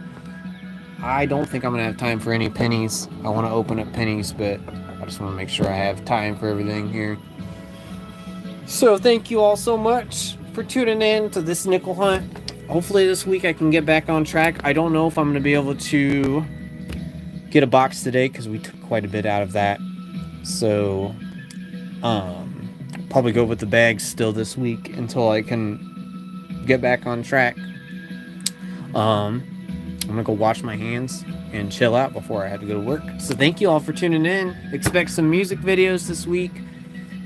I don't think I'm gonna have time for any pennies. I want to open up pennies, but I just want to make sure I have time for everything here. So thank you all so much for tuning in to this nickel hunt. Hopefully this week I can get back on track. I don't know if I'm going to be able to get a box today because we took quite a bit out of that. So probably go with the bags still this week until I can get back on track. I'm going to go wash my hands and chill out before I have to go to work. So thank you all for tuning in. Expect some music videos this week.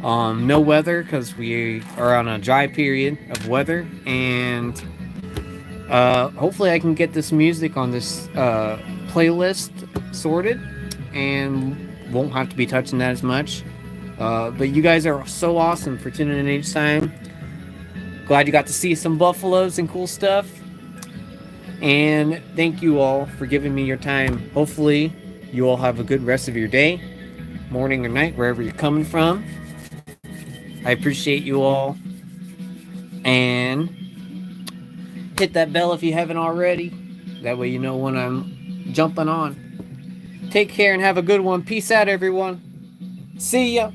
No weather because we are on a dry period of weather, and hopefully I can get this music on this playlist sorted and won't have to be touching that as much. But you guys are so awesome for tuning in each time. Glad you got to see some buffaloes and cool stuff. And thank you all for giving me your time. Hopefully you all have a good rest of your day, morning or night, wherever you're coming from. I appreciate you all. And hit that bell if you haven't already. That way you know when I'm jumping on. Take care and have a good one. Peace out, everyone. See ya.